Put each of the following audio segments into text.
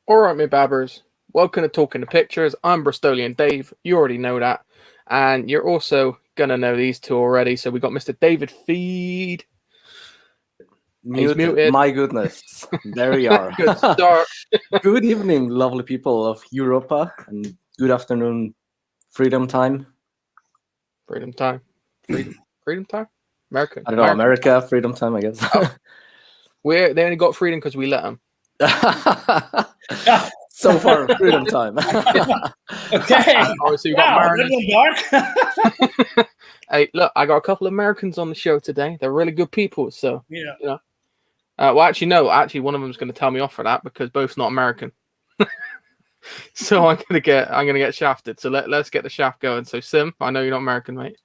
All right, my babbers. Welcome to Talking to Pictures. I'm Bristolian Dave. You already know that. And you're also going to know these two already. So we got Mr. David Feed. He's muted. My goodness. There we are. Good start. Good evening, lovely people of Europa, and good afternoon, freedom time. Freedom time. Freedom time? American. I don't know, America, freedom time, I guess. Oh. They only got freedom because we let them. So far, freedom time. Okay. Obviously, we got Dark. Hey, look, I got a couple of Americans on the show today. They're really good people. So, Yeah. You know. Well, actually, no. Actually, one of them is going to tell me off for that because both's not American. So I'm gonna get shafted. So let's get the shaft going. So Sim, I know you're not American, mate.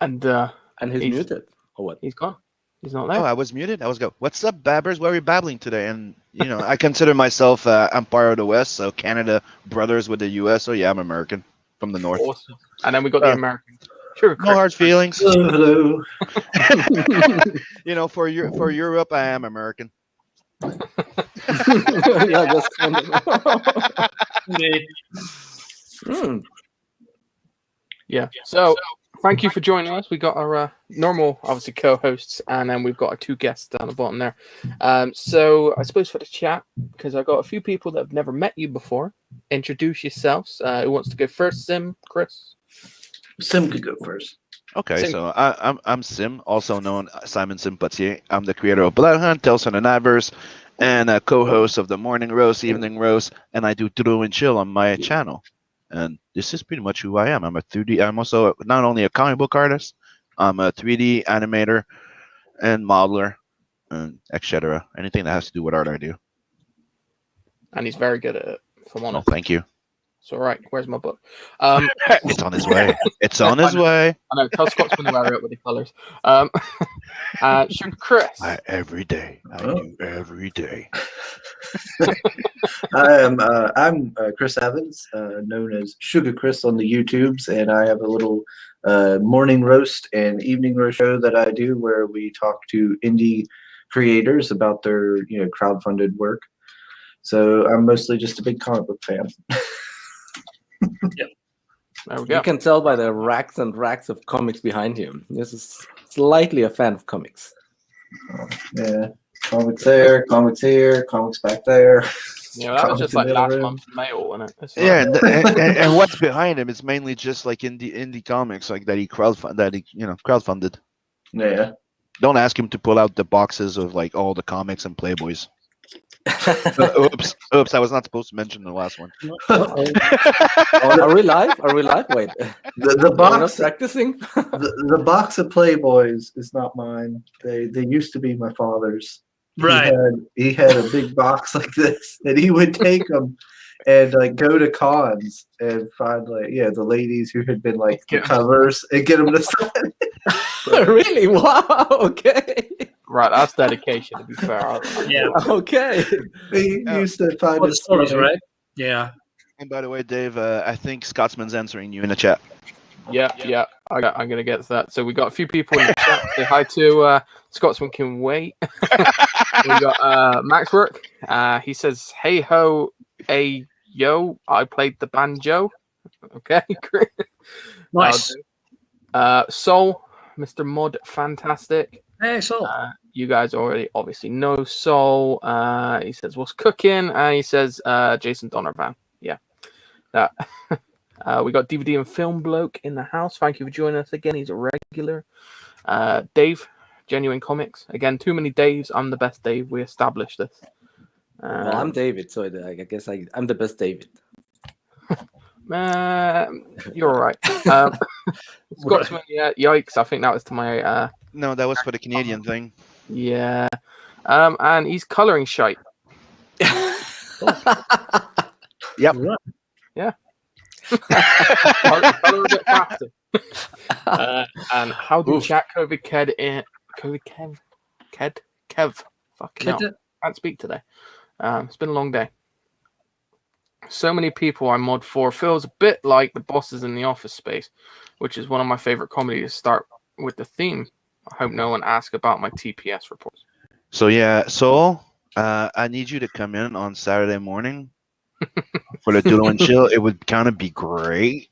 and he's muted. Or what? He's gone. He's not there. Oh, I was muted. I was go. What's up, babbers? Why are we babbling today? And I consider myself Empire of the West, so Canada brothers with the U.S. So yeah, I'm American from the north. Awesome. And then we got the Americans. Sure. No hard feelings. Hello. For Europe, I am American. Yeah, that's kind of... Yeah. So thank you for joining us. We got our normal, obviously, co-hosts, and then we've got our two guests down the bottom there. So I suppose for the chat, because I've got a few people that have never met you before, introduce yourselves. Who wants to go first? Sim, Chris? Sim could go first. Okay, Sim. so I'm Sim, also known as Simon Sympathier. I'm the creator of Bloodhunt, Tales from the Nightverse, and a co-host of the Morning Roast, Evening Roast, and I do True and Chill on my channel. And this is pretty much who I am. I'm I'm also not only a comic book artist, I'm a 3D animator and modeler, and etc. Anything that has to do with art, I do. And he's very good at it, if I'm Oh, honest. thank you. It's all right. Where's my book? It's on his way. It's on his way. I know. Tell Scotsman to wear it with the colours. Sugar Chris. Every day. I do every day. I'm Chris Evans, known as Sugar Chris on the YouTubes, and I have a little morning roast and evening roast show that I do where we talk to indie creators about their crowdfunded work. So I'm mostly just a big comic book fan. Yep. There we go. You can tell by the racks and racks of comics behind him. This is slightly a fan of comics. Yeah, comics there, comics here, comics back there. Yeah, that was just like last month's mail, wasn't it? Yeah, and what's behind him is mainly just like indie comics, like that he crowdfunded. Yeah. Don't ask him to pull out the boxes of like all the comics and Playboys. Oops! I was not supposed to mention the last one. Are we live? Wait, the box practicing. the box of Playboys is not mine. They used to be my father's. Right. He had a big box like this, and he would take them and like go to cons and find the ladies who had been like the covers and get them to sign. Really? Wow. Okay. Right, that's dedication. To be fair. Yeah. Okay. He used to find What stories, right? Yeah. And by the way, Dave, I think Scotsman's answering you in the chat. Yeah. I'm gonna get to that. So we got a few people in the chat. Say hi to Scotsman can wait. We got Max Work. He says, "Hey ho, hey yo, I played the banjo." Okay, great. Nice. Soul, Mr. Mod, fantastic. Hey, Soul. You guys already obviously know Soul. He says, "What's cooking?" And he says, "Jason Donovan." Yeah. We got DVD and film bloke in the house. Thank you for joining us again. He's a regular. Dave, Genuine Comics. Again, too many Daves. I'm the best Dave. We established this. Well, I'm David, so I guess I'm the best David. You're all right. Scotsman, yeah, yikes. I think that was to my... No, that was for the Canadian thing. Yeah. And he's colouring shite. Yep. Yeah. Colour a bit faster. And how do chat COVID Kev? Fucking hell. Can't speak today. It's been a long day. So many people I mod for feels a bit like the bosses in the Office Space, which is one of my favorite comedies to start with the theme. I hope no one asks about my TPS reports. So yeah, Soul, I need you to come in on Saturday morning for the Dulo and Chill. It would kind of be great.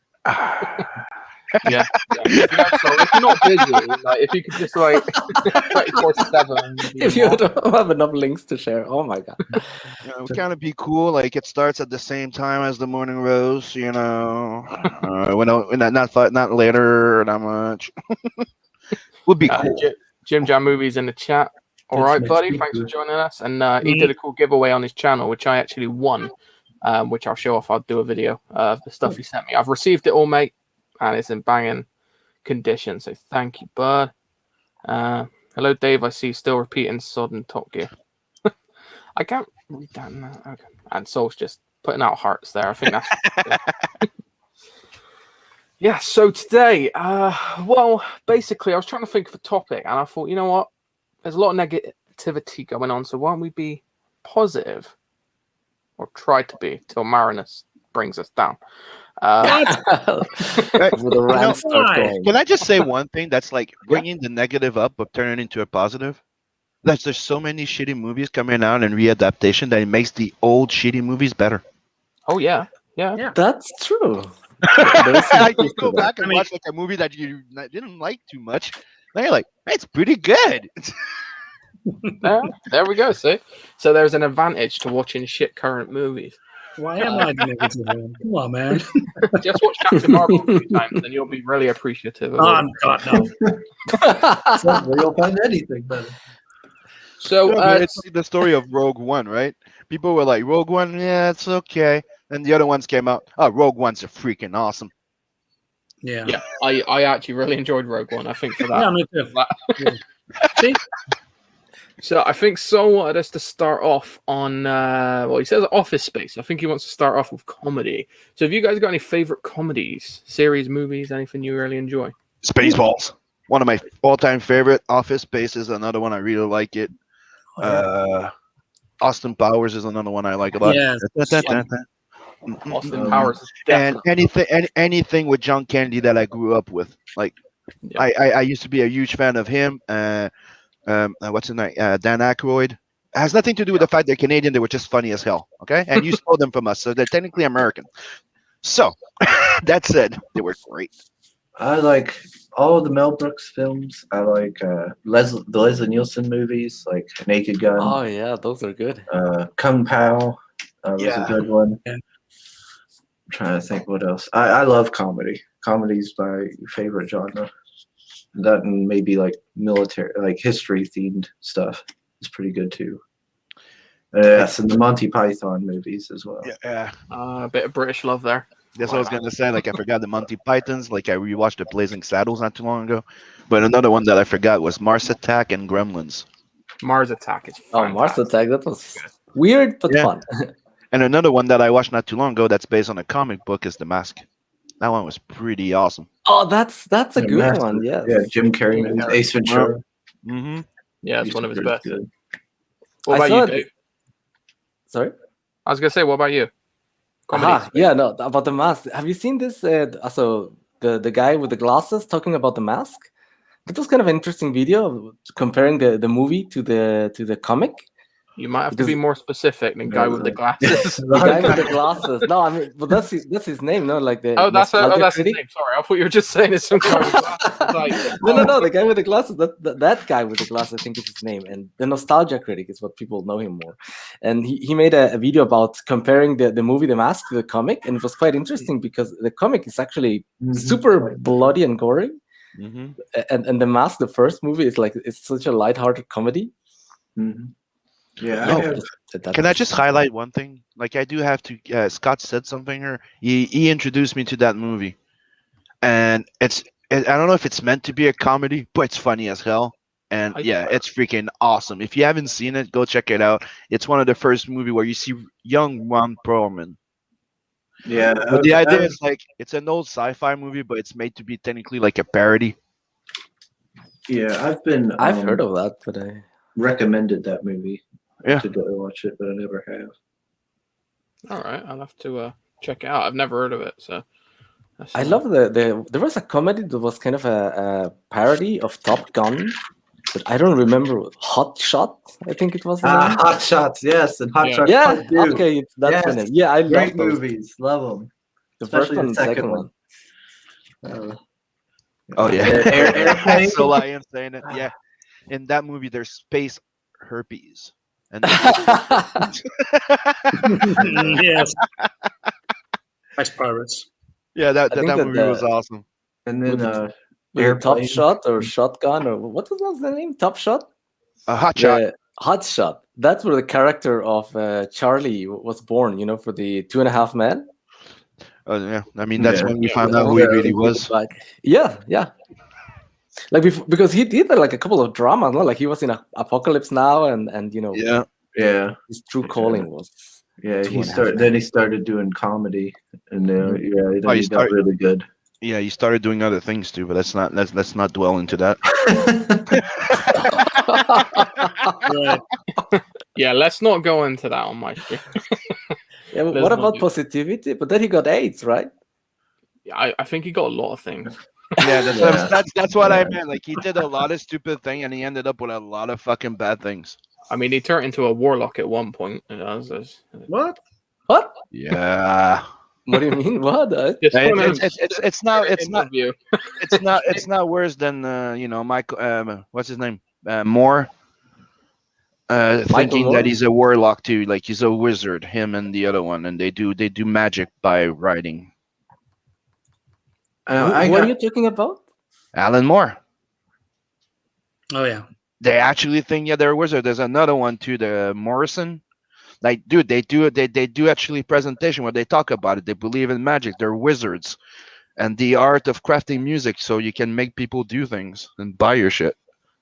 Yeah. So if you're not busy, like if you could just like 24/7. If you don't have enough links to share, oh my god. It would kind of be cool. Like it starts at the same time as the morning roast. Not later, not much. Would be cool. Jim Jam Movies in the chat. All right, That's buddy. next Thanks for week. joining us. And he did a cool giveaway on his channel, which I actually won, which I'll show off. I'll do a video of the stuff he sent me. I've received it all, mate, and it's in banging condition. So thank you, bud. Hello, Dave. I see you still repeating Sodden Top Gear. I can't read that now. Okay. And Soul's just putting out hearts there. I think that's... Yeah, so today, well, basically, I was trying to think of a topic, and I thought, you know what? There's a lot of negativity going on, so why don't we be positive? Or try to be, till Marinus brings us down. With the rant start why? going. Can I just say one thing that's like bringing the negative up but turning it into a positive? There's so many shitty movies coming out and readaptation that it makes the old shitty movies better. Oh, yeah. That's true. You go back and watch like a movie that you didn't like too much. Now you're like, it's pretty good. There we go, see? So there's an advantage to watching shit current movies. Why am I the negative one? Come on, man. Just watch Captain Marvel a few times, and you'll be really appreciative of Oh, it. God, no. Where you'll find anything better. So, It's the story of Rogue One, right? People were like, Rogue One, yeah, it's okay. And the other ones came out. Oh, Rogue One's a freaking awesome. Yeah. yeah, I actually really enjoyed Rogue One. I think for that. Yeah, me too. See? So I think Sol wanted us to start off on, well, he says Office Space. I think he wants to start off with comedy. So have you guys got any favorite comedies, series, movies, anything you really enjoy? Spaceballs. One of my all-time favorite. Office Space is another one. I really like it. Austin Powers is another one I like a lot. Yes. Austin Powers is And definitely. anything with John Kennedy that I grew up with. Like, Yeah. I used to be a huge fan of him. What's his name? Dan Aykroyd. It has nothing to do with the fact they're Canadian. They were just funny as hell. Okay, and you stole them from us, so they're technically American. So that said, they were great. I like all of the Mel Brooks films. I like the Leslie Nielsen movies, like Naked Gun, Oh yeah, those are good. Kung Pao was Yeah. a good one. Yeah. I'm trying to think what else. I love comedy. Comedy's my favorite genre. That and maybe like military, like history themed stuff is pretty good too. Yes, and the Monty Python movies as well. Yeah. A bit of British love there. That's what I was gonna say. Like I forgot the Monty Pythons. Like I rewatched the Blazing Saddles not too long ago. But another one that I forgot was Mars Attack and Gremlins. Mars Attack is Oh, Mars fantastic. Attack, that was weird but Yeah. fun. And another one that I watched not too long ago that's based on a comic book is The Mask. That one was pretty awesome. Oh, that's a Yeah, good Master. one. Yes. Yeah, Jim Carrey Jim movies, Carrey. Ace Ventura. Mm-hmm. Yeah, it's These one are of his pretty best. good. What I about saw you, it- Dave? Sorry. I was gonna say, what about you? Comedies. Yeah, no, about the mask. Have you seen this? Also, the guy with the glasses talking about the mask. That was kind of an interesting video comparing the movie to the comic. You might have to Because- be more specific than guy with the glasses. The guy with the glasses. No, I mean, but that's his name, no? Like the Oh, that's nostalgia his critic. name. Sorry, I thought you were just saying it's some guy with glasses. Like, No, the guy with the glasses. That guy with the glasses, I think is his name. And the nostalgia critic is what people know him more. And he made a video about comparing the movie The Mask to the comic, and it was quite interesting because the comic is actually super bloody and gory, Mm-hmm. and The Mask, the first movie, is like it's such a lighthearted comedy. Mhm. Yeah, No. I have- Can I just highlight one thing? Like I do have to. Scott said something here. He introduced me to that movie, and I don't know if it's meant to be a comedy, but it's funny as hell. And yeah, it's freaking awesome. If you haven't seen it, go check it out. It's one of the first movie where you see young Ron Perlman. yeah. But the idea is like it's an old sci-fi movie, but it's made to be technically like a parody. Yeah, I've been. I've heard of that, but I recommended that movie. Yeah. To go watch it, but I never have. all right, I'll have to check it out. I've never heard of it, so. love the there was a comedy that was kind of a parody of Top Gun. but I don't remember. Hot Shot, I think it was the name. Hot Shots, yes, and Hot Yeah. Shots Yeah, Part 2. okay, that's the Yes, name. Yeah, I love Great those. movies, love them. The first Especially one the and the second one. Oh yeah, Airplane. so I am saying it. Yeah, in that movie, there's space herpes, and Yes. Ice Pirates. yeah, that I think that that movie was awesome. And then With the Top Airplane. Shot or Shotgun or what was the name? Top Shot? Hot Shot. The Hot Shot. That's where the character of Charlie was born, for the 2.5 Men. Yeah, I mean that's Yeah. when we found Yeah, out who he yeah, really was. Yeah. Like because he did like a couple of dramas, no? Like he was in Apocalypse Now, and Yeah, Yeah, his true calling was. yeah. 2.5 Then he started doing comedy, and yeah, then Oh, he he got started- really good. yeah, he started doing other things too, but let's not dwell into that. Right. Yeah, let's not go into that on my stream. Yeah, but Let's what not about do- positivity? But then he got AIDS, right? I think he got a lot of things. Yeah, Yeah. that's what I Yeah. meant. Like he did a lot of stupid thing, and he ended up with a lot of fucking bad things. I mean, he turned into a warlock at one point. What? What? Yeah, What do you mean? What? Just Hey, one of it's not interview. it's not worse than Michael what's his name Moore thinking Moore? that he's a warlock too, like he's a wizard, him and the other one, and they do magic by writing. What are you talking about? Alan Moore. Oh yeah. They actually think they're a wizard. There's another one too, the Morrison. Like, dude, they do actually presentation where they talk about it. They believe in magic. They're wizards, and the art of crafting music, so you can make people do things and buy your shit.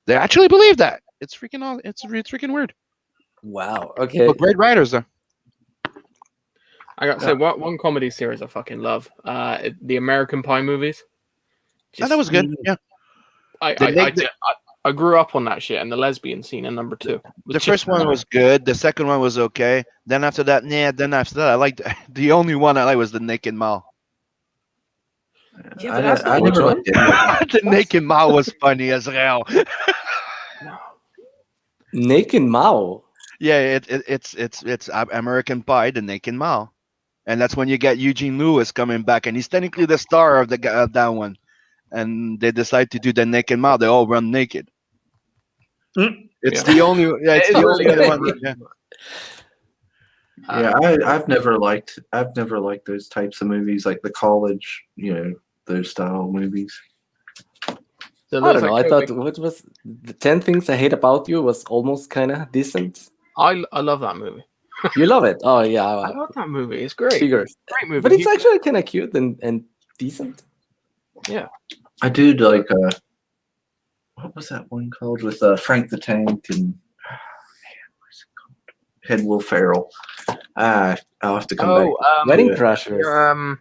They actually believe that. It's freaking awesome. It's freaking weird. Wow. Okay. But great writers though. I got to say, one comedy series I fucking love. The American Pie movies. Oh, that was good. Yeah. I grew up on that shit, and the lesbian scene in number 2. The first one was good. The second one was okay. Then after that, I liked the only one I liked was the Naked Mao. Yeah, but that's not I which never one? liked it. The Naked Mao was funny as hell. Naked Mao. Yeah, it's American Pie, the Naked Mao, and that's when you get Eugene Lewis coming back, and he's technically the star of that one. And they decide to do the Naked Mao. They all run naked. Mm. It's Yeah. the only. Yeah, it's It the is only really other good. one. Yeah. Yeah, I've never liked those types of movies, like the college, those style movies. So I those don't know. I are thought big- what was the 10 Things I Hate About You was almost kind of decent. I love that movie. You love it. Oh I yeah. love that movie. It's great. Figures. Great movie. But it's actually kind of cute and decent. I do like what was that one called with Frank the Tank and what's it called? Head Will Ferrell. I'll have to come back. Wedding yeah. Crashers.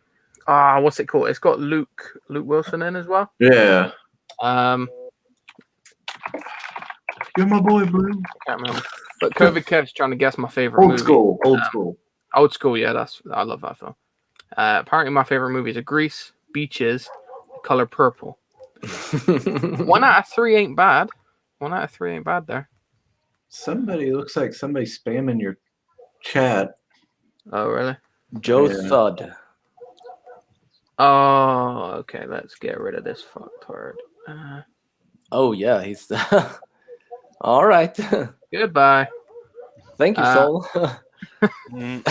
What's it called? It's got Luke Wilson in as well. Yeah, you're my boy, bro. I can't remember. But COVID Kev's trying to guess my favorite Old movie. school, old school. Old School, yeah, I love that film. Apparently, my favorite movies are Grease, Beaches, Color Purple. 1 out of 3 ain't bad. 1 out of 3 ain't bad there. Somebody looks like somebody spamming your chat. Oh, really? Joe Yeah. Thud. Oh, okay. Let's get rid of this fucktard. Oh yeah, he's all right. Goodbye. Thank you, Soul. Mm,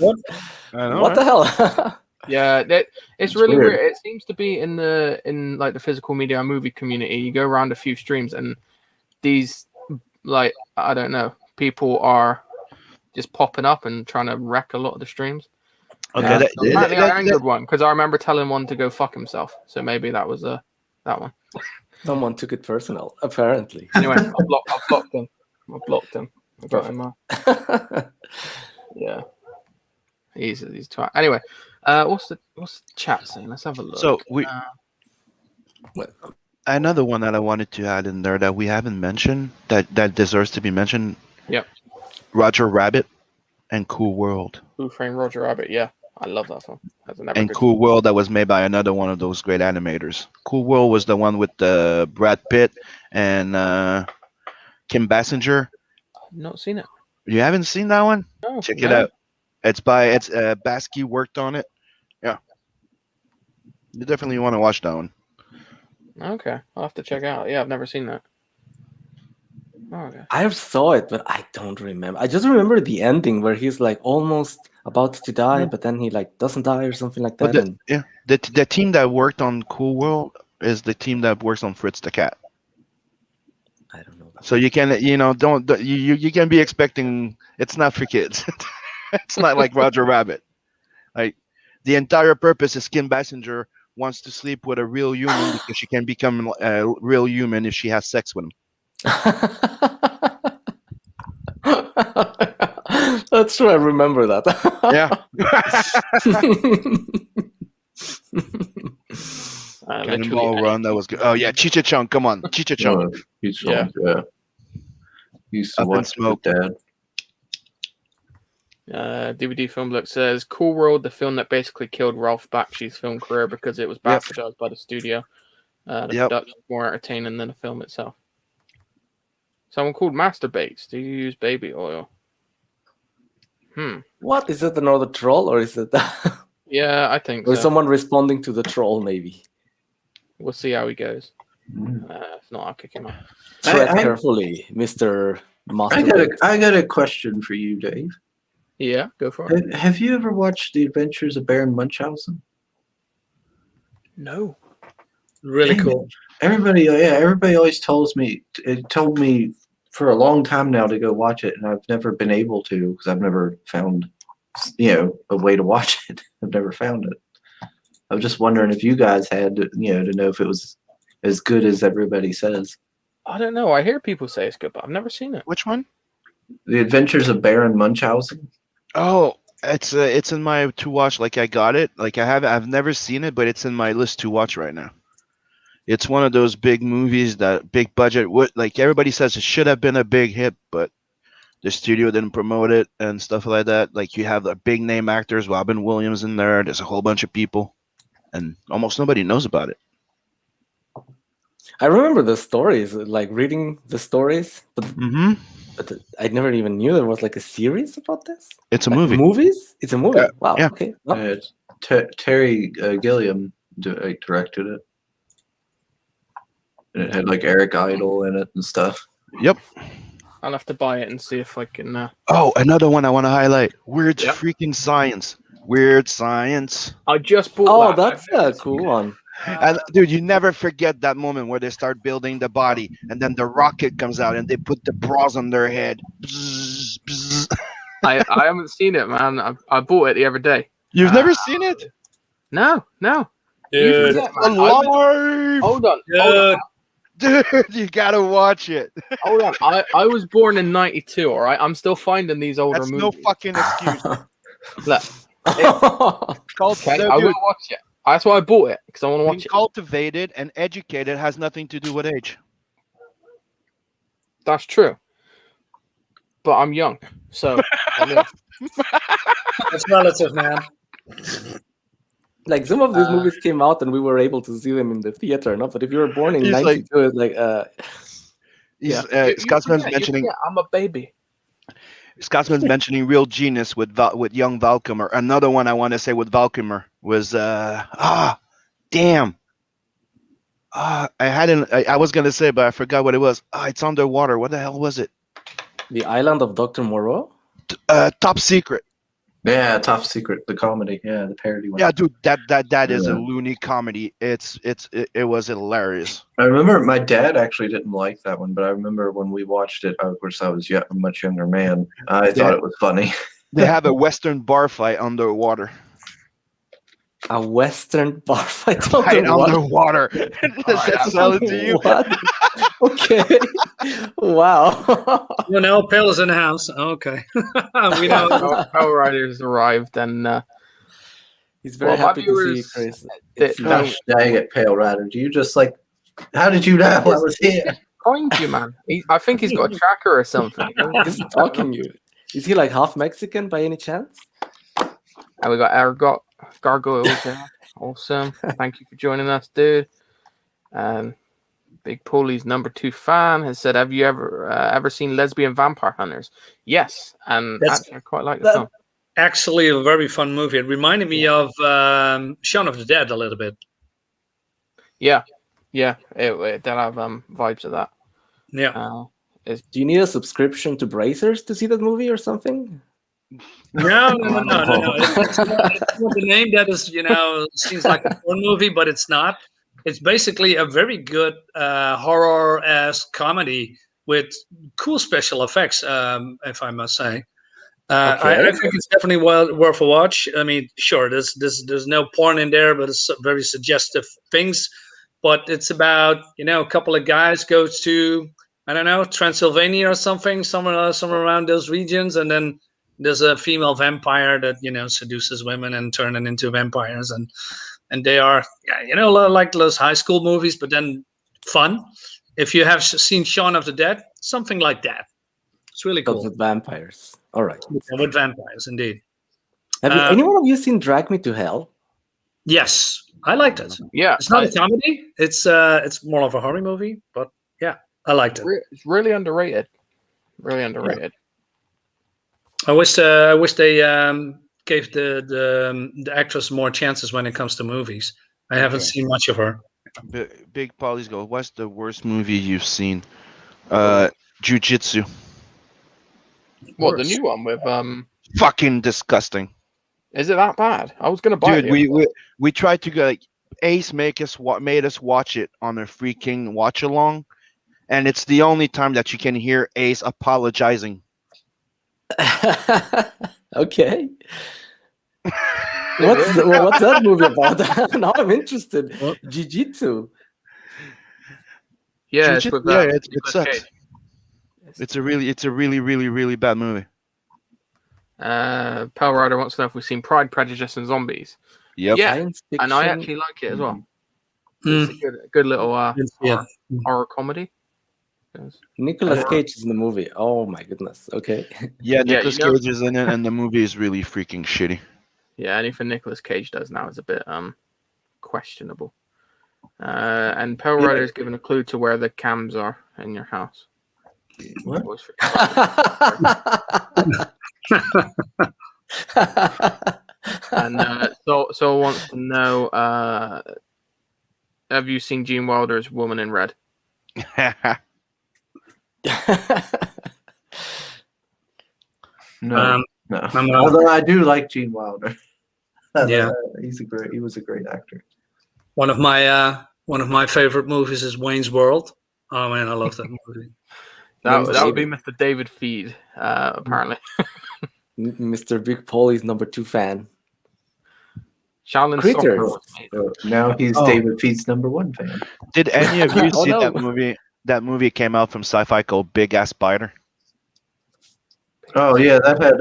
What? I know, What the right? hell? Yeah, it's It's really weird. weird. It seems to be in like the physical media movie community. You go around a few streams, and these, like, I don't know, people are just popping up and trying to wreck a lot of the streams. Okay, Yeah. that- So apparently I that- angered one because I remember telling one to go fuck himself. So maybe that was that one. Someone took it personal, apparently. Anyway, I blocked him. I blocked him. I got him. Yeah, he's twat. Anyway, what's the chat saying? Let's have a look. So we What? another one that I wanted to add in there that we haven't mentioned that deserves to be mentioned. Yep. Roger Rabbit and Cool World. Who Framed Roger Rabbit? Yeah, I love that film. That's another And good Cool World, that was made by another one of those great animators. Cool World was the one with Brad Pitt and Kim Basinger. I've not seen it. You haven't seen that one? No, Check it no. out. It's Basky worked on it. Yeah, you definitely want to watch that one. Okay, I'll have to check it out. Yeah, I've never seen that. Oh, okay. I saw it, but I don't remember. I just remember the ending where he's like almost about to die, but then he like doesn't die or something like But that. the team that worked on Cool World is the team that works on Fritz the Cat. I don't know that. So you can don't you can be expecting it's not for kids. It's not like Roger Rabbit. Like the entire purpose is Kim Basinger wants to sleep with a real human because she can become a real human if she has sex with him. That's true. I remember that. Yeah. Cannonball Run, that was good. Oh yeah, Cheech Chung, come on, Cheech Chung. He's Yeah. yeah. He used to Up in watch Smoke. with Dad. DVD Film Book says Cool World, the film that basically killed Ralph Bakshi's film career because it was Yep. bastardized by the studio. The Yep. production was more entertaining than the film itself. Someone called Masturbates. Do you use baby oil? What is it? Another troll, or is it? Yeah, I think Or so. someone responding to the troll? Maybe. We'll see how he goes. Mm. If not, I'll kick him out. Tread I- carefully, Mr. I Master. got a question for you, Dave. Yeah, go for it. Have you ever watched The Adventures of Baron Munchausen? No. Really cool. Everybody always told me for a long time now to go watch it, and I've never been able to because I've never found, a way to watch it. I've never found it. I was just wondering if you guys had, to know if it was as good as everybody says. I don't know. I hear people say it's good, but I've never seen it. Which one? The Adventures of Baron Munchausen. Oh, it's in my to watch. Like I got it. Like I've never seen it, but it's in my list to watch right now. It's one of those big movies that big budget would like everybody says it should have been a big hit, but the studio didn't promote it and stuff like that. Like you have the big name actors, Robin Williams in there. There's a whole bunch of people, and almost nobody knows about it. I remember the stories, like reading the stories, but Mm-hmm. I never even knew there was like a series about this. It's a Like, movie. Movies? It's a movie. Wow. yeah. Okay. Oh, It's Terry Gilliam directed it, and it had like Eric Idle in it and stuff. Yep. I'll have to buy it and see if I can. Oh, another one I want to highlight. Weird Yep. freaking science. Weird science. I just bought oh, that. that's I've never a cool one. And dude, you never forget that moment where they start building the body, and then the rocket comes out, and they put the bras on their head. Bzz, bzz. I haven't seen it, man. I bought it the other day. You've never seen it? No. You Dude. forget, man. I was- Alive, hold on. dude! You gotta watch it. Hold on. I was born in '92. All right. I'm still finding these older That's no movies. fucking excuse. Look, Called, okay, dude, I will watch it. That's why I bought it because I want to being watch it. cultivated and educated has nothing to do with age. That's true. But I'm young, so I mean, It's relative, man. Like some of these movies came out and we were able to see them in the theater, no? But if you were born in He's like- '92, it's like He's, you Scotsman's forget, mentioning I'm a baby. Scotsman's mentioning Real Genius with young Valkymer. Another one I want to say with Valkymer was damn. I was gonna say, but I forgot what it was. It's underwater. What the hell was it? The Island of Dr. Moreau. Top Secret. Yeah, Top Secret, the comedy. Yeah, the parody one. Yeah, dude, that is a Yeah. loony comedy. It was hilarious. I remember my dad actually didn't like that one, but I remember when we watched it. Of course, I was a much younger man. I thought it was funny. They have a Western bar fight underwater. A Western bar fight Fight underwater. underwater. Does that sell it to you? What? Okay. Wow. You know, Pale's in the house. Okay. We know. Power Riders arrived, and He's very Well, my happy to see you, viewers- Chris. they- It's, don't- Gosh dang it, Pale Rider. Do you just like, how did you know I was here? Coined you, man. I think he's got a tracker or something. he's talking you. Is he like half Mexican by any chance? And we got Ergot Gargoyles there. Awesome. Thank you for joining us, dude. Big Polly's number 2 fan has said, "Have you ever seen Lesbian Vampire Hunters?" Yes, and That's- actually, I quite like the that- film. Actually, a very fun movie. It reminded me of Shaun of the Dead a little bit. Yeah, it did have vibes of that. Yeah. Do you need a subscription to Brazers to see that movie or something? No. It's not the name that is, seems like a porn movie, but it's not. It's basically a very good horror-esque comedy with cool special effects, if I must say. I think it's definitely worth a watch. I mean, sure, there's no porn in there, but it's very suggestive things. But it's about a couple of guys go to, I don't know, Transylvania or something, somewhere around those regions, and then there's a female vampire that seduces women and turn them into vampires, and they are like those high school movies, but then fun. If you have seen Shaun of the Dead, something like that. It's really But cool. with vampires. All right. Yeah, with vampires, indeed. Have anyone of you seen Drag Me to Hell? Yes, I liked it. Yeah, It's not a comedy. It's more of a horror movie, but yeah, I liked it. It's really underrated. Really underrated. I wish they gave the actress more chances when it comes to movies. I haven't seen much of her. Big Polly's go. What's the worst movie you've seen? Jiu-Jitsu. What, the new one with Fucking disgusting. Is it that bad? I was gonna buy Dude, it. we tried to go. Like, Ace made us watch it on a freaking watch along, and it's the only time that you can hear Ace apologizing. Okay. What's that movie about? Now I'm interested. Jiu-Jitsu. Yeah, it's Jiu-Jitsu, with it Nicolas sucks. Cage. It's a really bad movie. Pale Rider wants to know if we've seen Pride, Prejudice, and Zombies. Yep. Yeah, Science and I fiction. actually like it as well. Mm. It's a good little Yeah. horror comedy. Yes. Nicolas Cage is in the movie. Oh my goodness. Okay. Yeah, Yeah, Nicolas Cage is in it, and the movie is really freaking shitty. Yeah, anything Nicolas Cage does now is a bit questionable. And Pale Rider is giving a clue to where the cams are in your house. What? Always forget. And so wants to know, have you seen Gene Wilder's Woman in Red? No, no. I'm not- Although I do like Gene Wilder. Yeah. He was a great actor. One of my favorite movies is Wayne's World. Oh man, I love that movie. That would be Mr. David Feed, apparently. Mr. Big Polly's number 2 fan. Shaolin Critters. Soccer. So now he's David Feed's #1 fan. Did any of you Oh, see no. that movie? That movie came out from Sci-Fi called Big Ass Spider. Oh yeah, that had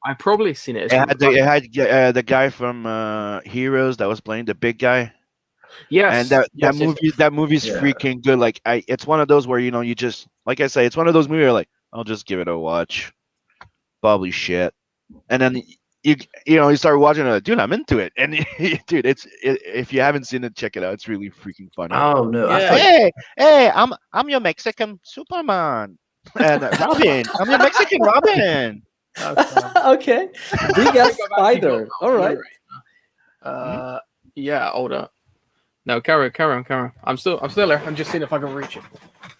I've probably seen it. It had the guy from Heroes that was playing the big guy. Yes, And that yes. movie's Yeah. freaking good. Like it's one of those where you just, like I say, it's one of those movies where like I'll just give it a watch. Probably shit. And then you start watching it, dude, I'm into it. And dude, if you haven't seen it, check it out. It's really freaking funny. oh no, I Yeah. thought, Hey, I'm your Mexican Superman. And Robin, I'm your Mexican Robin. Okay. Big ass spider. All right. Yeah, hold up. No, carry on. I'm still there. I'm just seeing if I can reach it.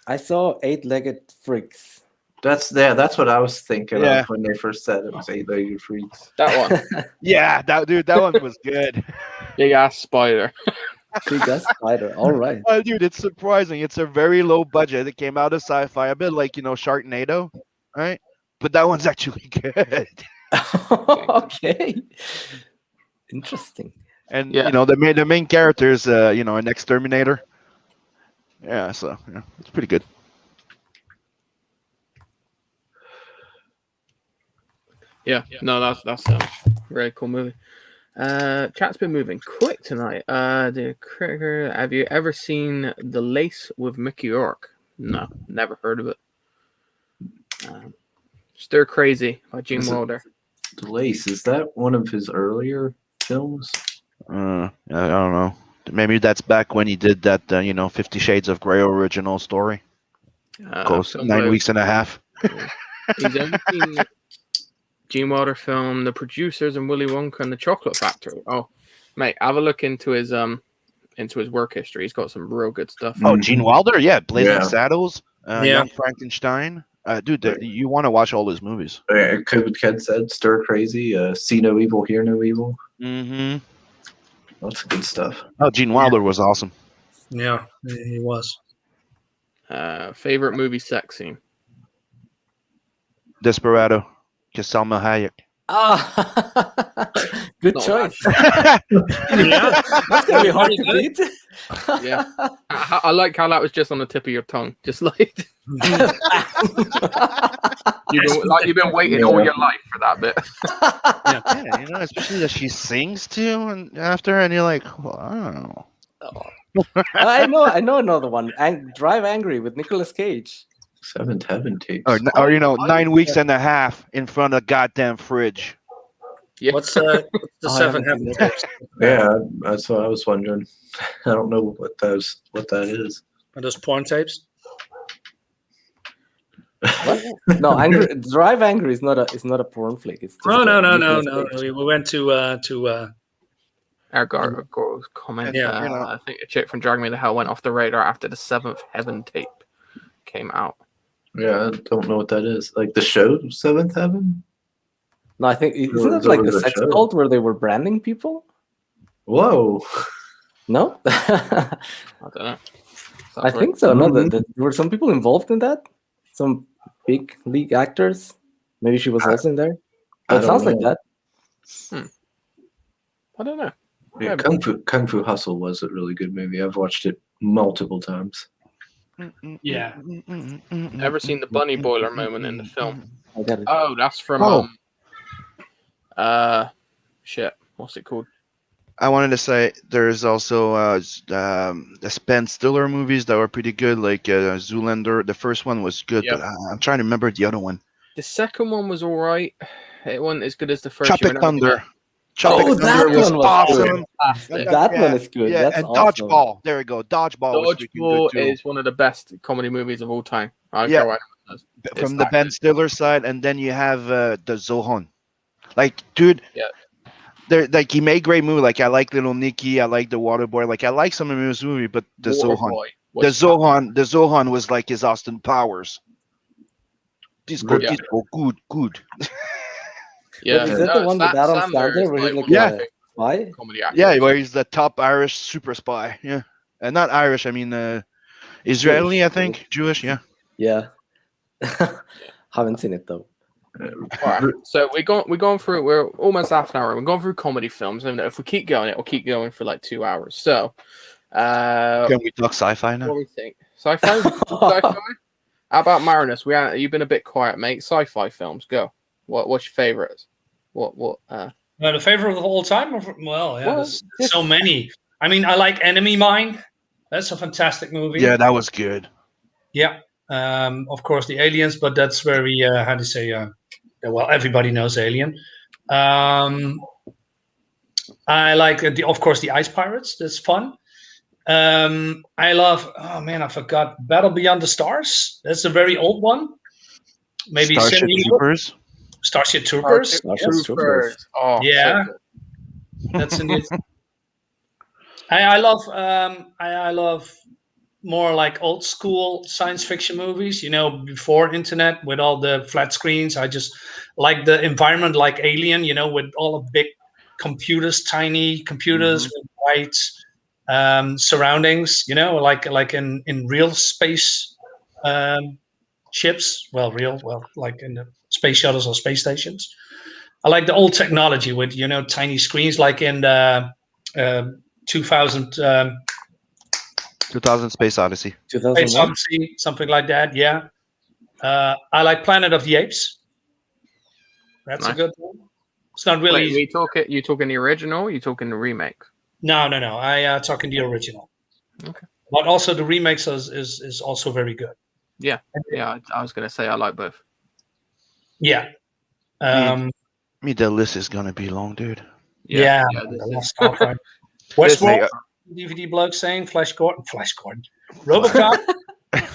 I saw 8-legged freaks. that's what I was thinking Yeah. of when they first said it was 8-legged freaks. That one. Yeah, that one was good. Big ass spider. Big ass spider. All right. Oh, dude, it's surprising. It's a very low budget. It came out of Sci-Fi, a bit like Sharknado, right? But that one's actually good. Okay. Interesting. And Yeah. the main character is an exterminator. Yeah, so it's pretty good. Yeah. No, that's a very cool movie. Chat's been moving quick tonight. The critter. Have you ever seen The Lace with Mickey Rourke? No, never heard of it. Stir Crazy by Gene Wilder. Lace, is that one of his earlier films? I don't know. Maybe that's back when he did that, 50 Shades of Grey original story. Close film 9 load. weeks and a half. He's only seen Gene Wilder film, The Producers, and Willy Wonka and the Chocolate Factory. Oh, mate, have a look into his work history. He's got some real good stuff. Oh, Gene Wilder, yeah, Blazing Yeah. Saddles, Yeah. Young Frankenstein. Dude, you want to watch all his movies. Ken said, Stir Crazy, See No Evil, Hear No Evil. Mm-hmm. That's good stuff. Oh, Gene Wilder was awesome. Yeah, he was. Favorite movie sex scene? Desperado, because Salma Hayek. Ah, good Not choice. Yeah. That's gonna be hard to beat. Yeah. I like how that was just on the tip of your tongue, just like you've been waiting all your life for that bit. Yeah, especially that she sings too, and after, and you're like, wow. I know another one. Drive Angry with Nicolas Cage. Seventh Heaven tapes. Or 9 weeks and a half in front of a goddamn fridge. Yeah. What's the I seven haven't heaven seen tapes? Yeah, that's what I was wondering. I don't know what that is. Are those porn tapes? No, Drive Angry is not a porn flick. It's just No. Nicolas Cage. We went to Our girl's comment. Yeah, I think a chick from Drag Me to Hell went off the radar after the Seventh Heaven tape came out. Yeah, I don't know what that is. Like the show Seventh Heaven? No, I think isn't Or it like was the it a sex show? cult where they were branding people? Whoa. No, I don't know. I think so. No, Mhm. there were some people involved in that. Some big league actors. Maybe she was also in there. I It don't sounds like know. that. I don't know. Yeah, Kung Fu Hustle was a really good movie. I've watched it multiple times. Yeah. Ever seen the bunny boiler moment in the film? I got it. Oh, that's from shit. What's it called? I wanted to say there's also the Ben Stiller movies that were pretty good, like Zoolander. The first one was good, Yep. but I'm trying to remember the other one. The second one was all right. It wasn't as good as the first. Tropic Thunder. Tropic Oh, that Thunder was one was awesome. Fantastic. That one is good. Yeah, That's and awesome. Dodgeball. There we go. Dodgeball was freaking Dodgeball good too. is one of the best comedy movies of all time. I don't Yeah. care what anyone says. From It's the that Ben good. Stiller side, and then you have the Zohan. Like, dude, Yeah. they're like he made great movie. Like I like Little Nicky, I like The Waterboy. Like I like some of his movie, but the Zohan, Waterboy the Zohan was like his Austin Powers. Disco, Yeah. disco, good. Yeah, Is that the one with Adam Sandler where he's like Yeah. a spy? comedy actor. Yeah, where he's the top Irish super spy. Yeah, and not Irish. I mean, Israeli. Jewish. I think Jewish. Yeah. Yeah. Haven't seen it though. Alright, so we're going through. We're almost half an hour. We're going through comedy films, and if we keep going, it will keep going for like 2 hours. So, Can we talk sci-fi what now? do we think? Sci-fi? Sci-fi? How about Marinus? You've been a bit quiet, mate. Sci-fi films, go. What's your favorites? What? the favorite of all time. Well, yeah, Well, there's so many. I mean, I like Enemy Mine. That's a fantastic movie. Yeah, that was good. Yeah. Of course, the Aliens, but that's very how to say. Well, everybody knows Alien. I like of course the Ice Pirates. That's fun. I love. Oh man, I forgot Battle Beyond the Stars. That's a very old one. Maybe Starship Cindy- Troopers. Starship Troopers. Starship Yes. Troopers. Oh, Yeah. so good. That's indeed. I love more like old school science fiction movies. You know, before internet with all the flat screens. I just like the environment, like Alien. You know, with all the big computers, tiny computers with white surroundings. You know, like in real space ships. Well, like in the space shuttles or space stations. I like the old technology with tiny screens, like in the 2000 2000 Space Odyssey. Space 2001. Odyssey, something like that. Yeah, I like Planet of the Apes. That's a Nice. good one. It's not really. Wait, you talking the original? You talking the remake? No. I talking the original. Okay. But also the remakes is also very good. Yeah, I was gonna say I like both. Yeah. Me, the list is gonna be long, dude. Yeah, this the is- Lost Ark, right? This- Westworld, Like, DVD bloke saying Flash Gordon, RoboCop. yeah.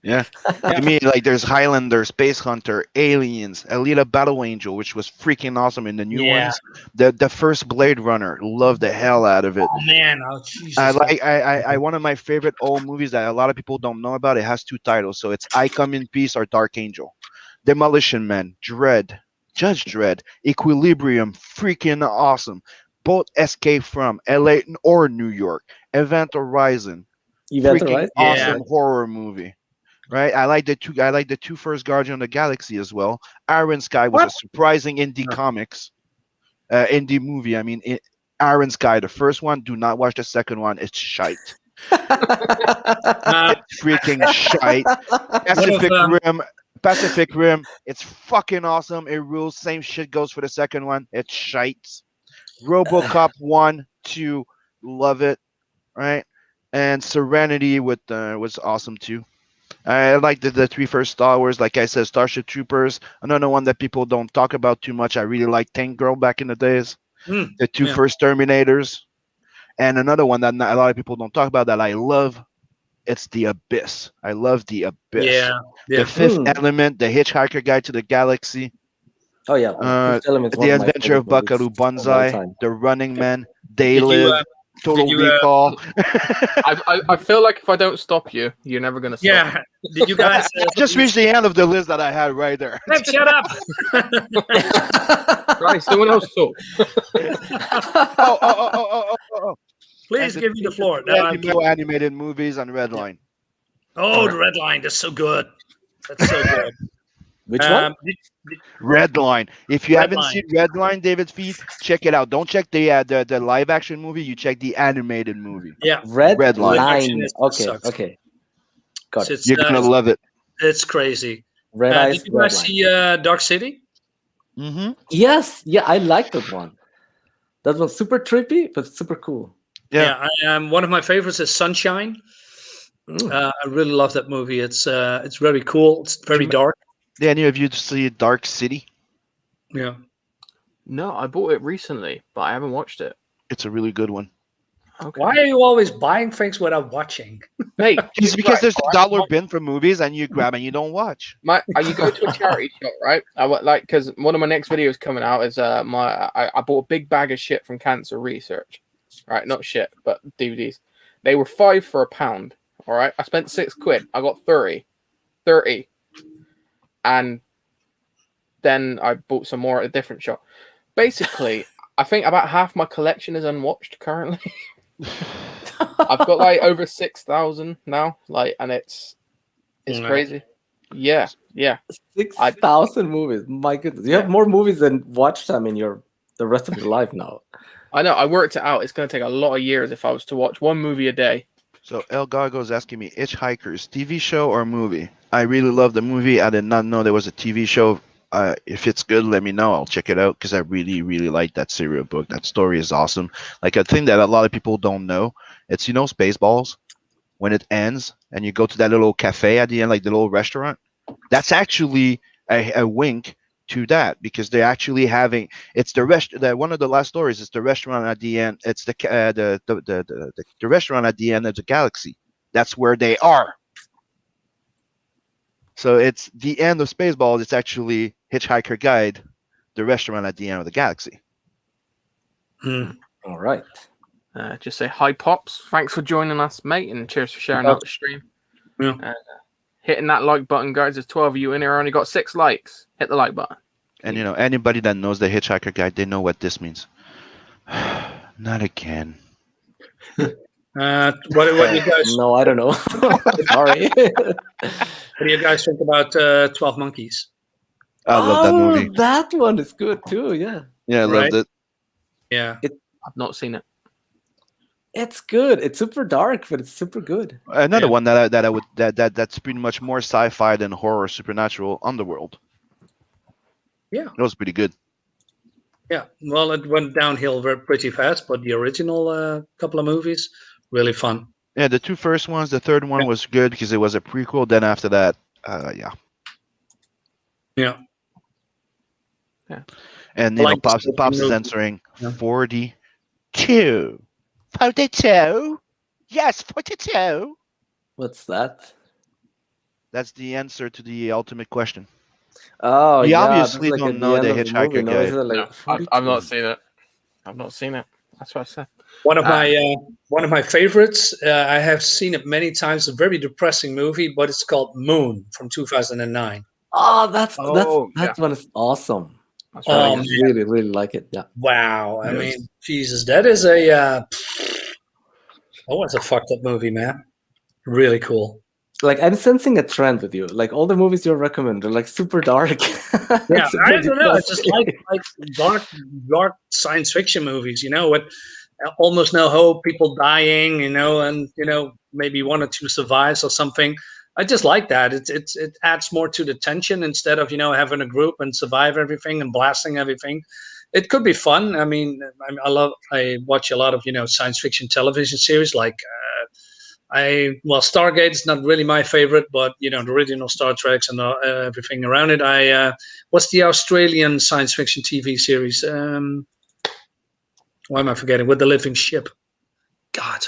Yeah. To me, like there's Highlander, Space Hunter, Aliens, Alita Battle Angel, which was freaking awesome in the new Yeah. ones. The first Blade Runner, loved the hell out of it. Oh man, oh Jesus. I one of my favorite old movies that a lot of people don't know about. It has 2 titles, so it's I Come in Peace or Dark Angel. Demolition Man, Dread, Judge Dredd, Equilibrium, freaking awesome. Both Escape from LA or New York. Event Horizon, Event freaking Horizon. awesome horror movie. Right, I like the two first Guardian of the Galaxy as well. Iron Sky was a What? surprising indie comics, indie movie. I mean, Iron Sky, the first one. Do not watch the second one. It's shite. Uh, Freaking shite. Pacific Rim. It's fucking awesome. It rules. Same shit goes for the second one. It's shite. RoboCop 1, 2, love it. Right, and Serenity was awesome too. I like the 3 first Star Wars. Like I said, Starship Troopers. Another one that people don't talk about too much. I really like Tank Girl back in the days. The 2 yeah. first Terminators. And another one that a lot of people don't talk about that I love. It's The Abyss. I love The Abyss. yeah. The Fifth Hmm. Element, The Hitchhiker Guide to the Galaxy, Oh yeah. Fifth Element's one The of my Adventure of favorite movies Buckaroo of all Banzai, time. The Running Man, They Did you, Live, Total did you, Recall. I feel like if I don't stop you, you're never gonna stop. Yeah. Did you guys Just reached the end of the list that I had right there. Hey, shut up? Right, someone else talk. Oh. Please And give me the floor. No animated movies on Redline. Oh, the Red Line. That's so good. That's so good. Which one? Redline. If you haven't Redline. seen Redline, David Fee, check it out. Don't check the live action movie. You check the animated movie. Yeah. Red Red Line. Line. It Okay. sucks. Okay. Got it. It's, You're gonna love it. it's crazy. Red Eyes. Did you Red guys Line. see Dark City? Mm-hmm. Yes. Yeah, I like that one. That was super trippy, but super cool. Yeah. One of my favorites is Sunshine. Mm. I really love that movie. It's very cool. It's very dark. Yeah, any of you see Dark City? Yeah. No, I bought it recently, but I haven't watched it. It's a really good one. Okay. Why are you always buying things without watching? Mate, It's because right, there's a right, dollar my- bin for movies and you grab and you don't watch. you go to a charity shop, right? Like because one of my next videos coming out is I bought a big bag of shit from Cancer Research, right? Not shit, but DVDs. They were £5 for £1. All right, I spent £6. I got 30, and then I bought some more at a different shop. Basically, I think about half my collection is unwatched currently. I've got like over 6,000 now, like, and it's Wow. crazy. Yeah. 6,000 movies. My goodness. You have more movies than watch time in the rest of your life now. I know. I worked it out. It's going to take a lot of years if I was to watch one movie a day. So El Gargo's asking me, Hitchhikers, TV show or movie? I really love the movie. I did not know there was a TV show. If it's good, let me know. I'll check it out because I really, really like that serial book. That story is awesome. Like a thing that a lot of people don't know. It's, Spaceballs. When it ends and you go to that little cafe at the end, like the little restaurant, that's actually a wink to that because they're actually having one of the last stories is the restaurant at the end. It's the restaurant at the end of the galaxy. That's where they are. So it's the end of Spaceballs. It's actually Hitchhiker Guide, the restaurant at the end of the galaxy. Hmm. All right. Just say hi, Pops. Thanks for joining us, mate, and cheers for sharing out the stream. Yeah. Hitting that like button, guys. There's 12 of you in here. Only got 6 likes. Hit the like button. And anybody that knows the Hitchhiker Guide, they know what this means. Not again. What do you guys? No, I don't know. Sorry. What do you guys think about 12 Monkeys? I love that movie. That one is good too. Yeah. Yeah, I loved it. Yeah. I've not seen it. It's good. It's super dark, but it's super good. Another Yeah. one that's pretty much more sci-fi than horror, supernatural, Underworld. Yeah. That was pretty good. Yeah. Well, it went downhill pretty fast, but the original couple of movies, really fun. Yeah, the 2 first ones, the third one was good because it was a prequel. Then after that, yeah. Yeah. And Like Pops dystopian is movie. answering Yeah. 42. 42? Yes, 42. What's that? That's the answer to the ultimate question. Oh You yeah, that's obviously like don't at the know end the of the movie. Hitchhiker No, is Guide. it like No, 42? I've not seen it. I've not seen it. That's what I said. One of my favorites. I have seen it many times. A very depressing movie, but it's called Moon from 2009. Oh, that's Oh, that one is awesome. That's I really Oh, good. man. really like it. Yeah. Wow. I Yes. mean, Jesus, that is a oh, it's a fucked up movie, man. Really cool. Like I'm sensing a trend with you. Like all the movies you recommend are like super dark. Yeah, Super I don't know. I just depressing. like dark science fiction movies. With almost no hope, people dying. And maybe one or two survives or something. I just like that. It adds more to the tension instead of having a group and survive everything and blasting everything. It could be fun. I mean, I watch a lot of science fiction television series like. Stargate is not really my favorite, but the original Star Treks and everything around it. What's the Australian science fiction TV series? Why am I forgetting? With the living ship. God,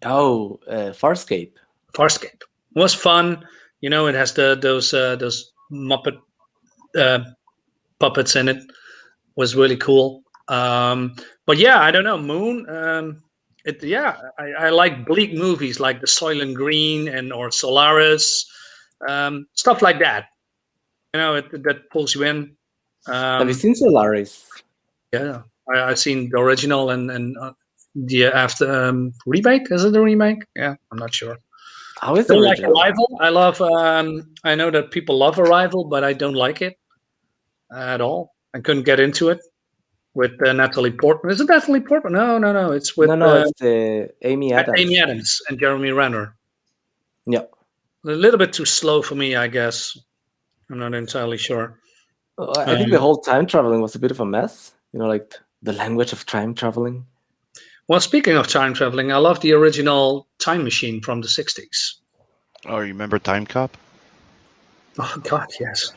Oh, Farscape. Farscape was fun. It has those Muppet puppets in it. Was really cool. But yeah, I don't know. Moon. I like bleak movies like The Soylent Green or Solaris, stuff like that. That pulls you in. Have you seen Solaris? Yeah, I've seen the original and the after remake. Is it the remake? Yeah, I'm not sure. How is the Don't like original? Arrival. I love. I know that people love Arrival, but I don't like it at all. I couldn't get into it with Natalie Portman. Is it Natalie Portman? No. It's with No, it's Amy Adams. Amy Adams and Jeremy Renner. Yeah. A little bit too slow for me, I guess. I'm not entirely sure. I think the whole time traveling was a bit of a mess. Like the language of time traveling. Well, speaking of time traveling, I love the original Time Machine from the 60s. Oh, you remember Time Cop? Oh, God, yes.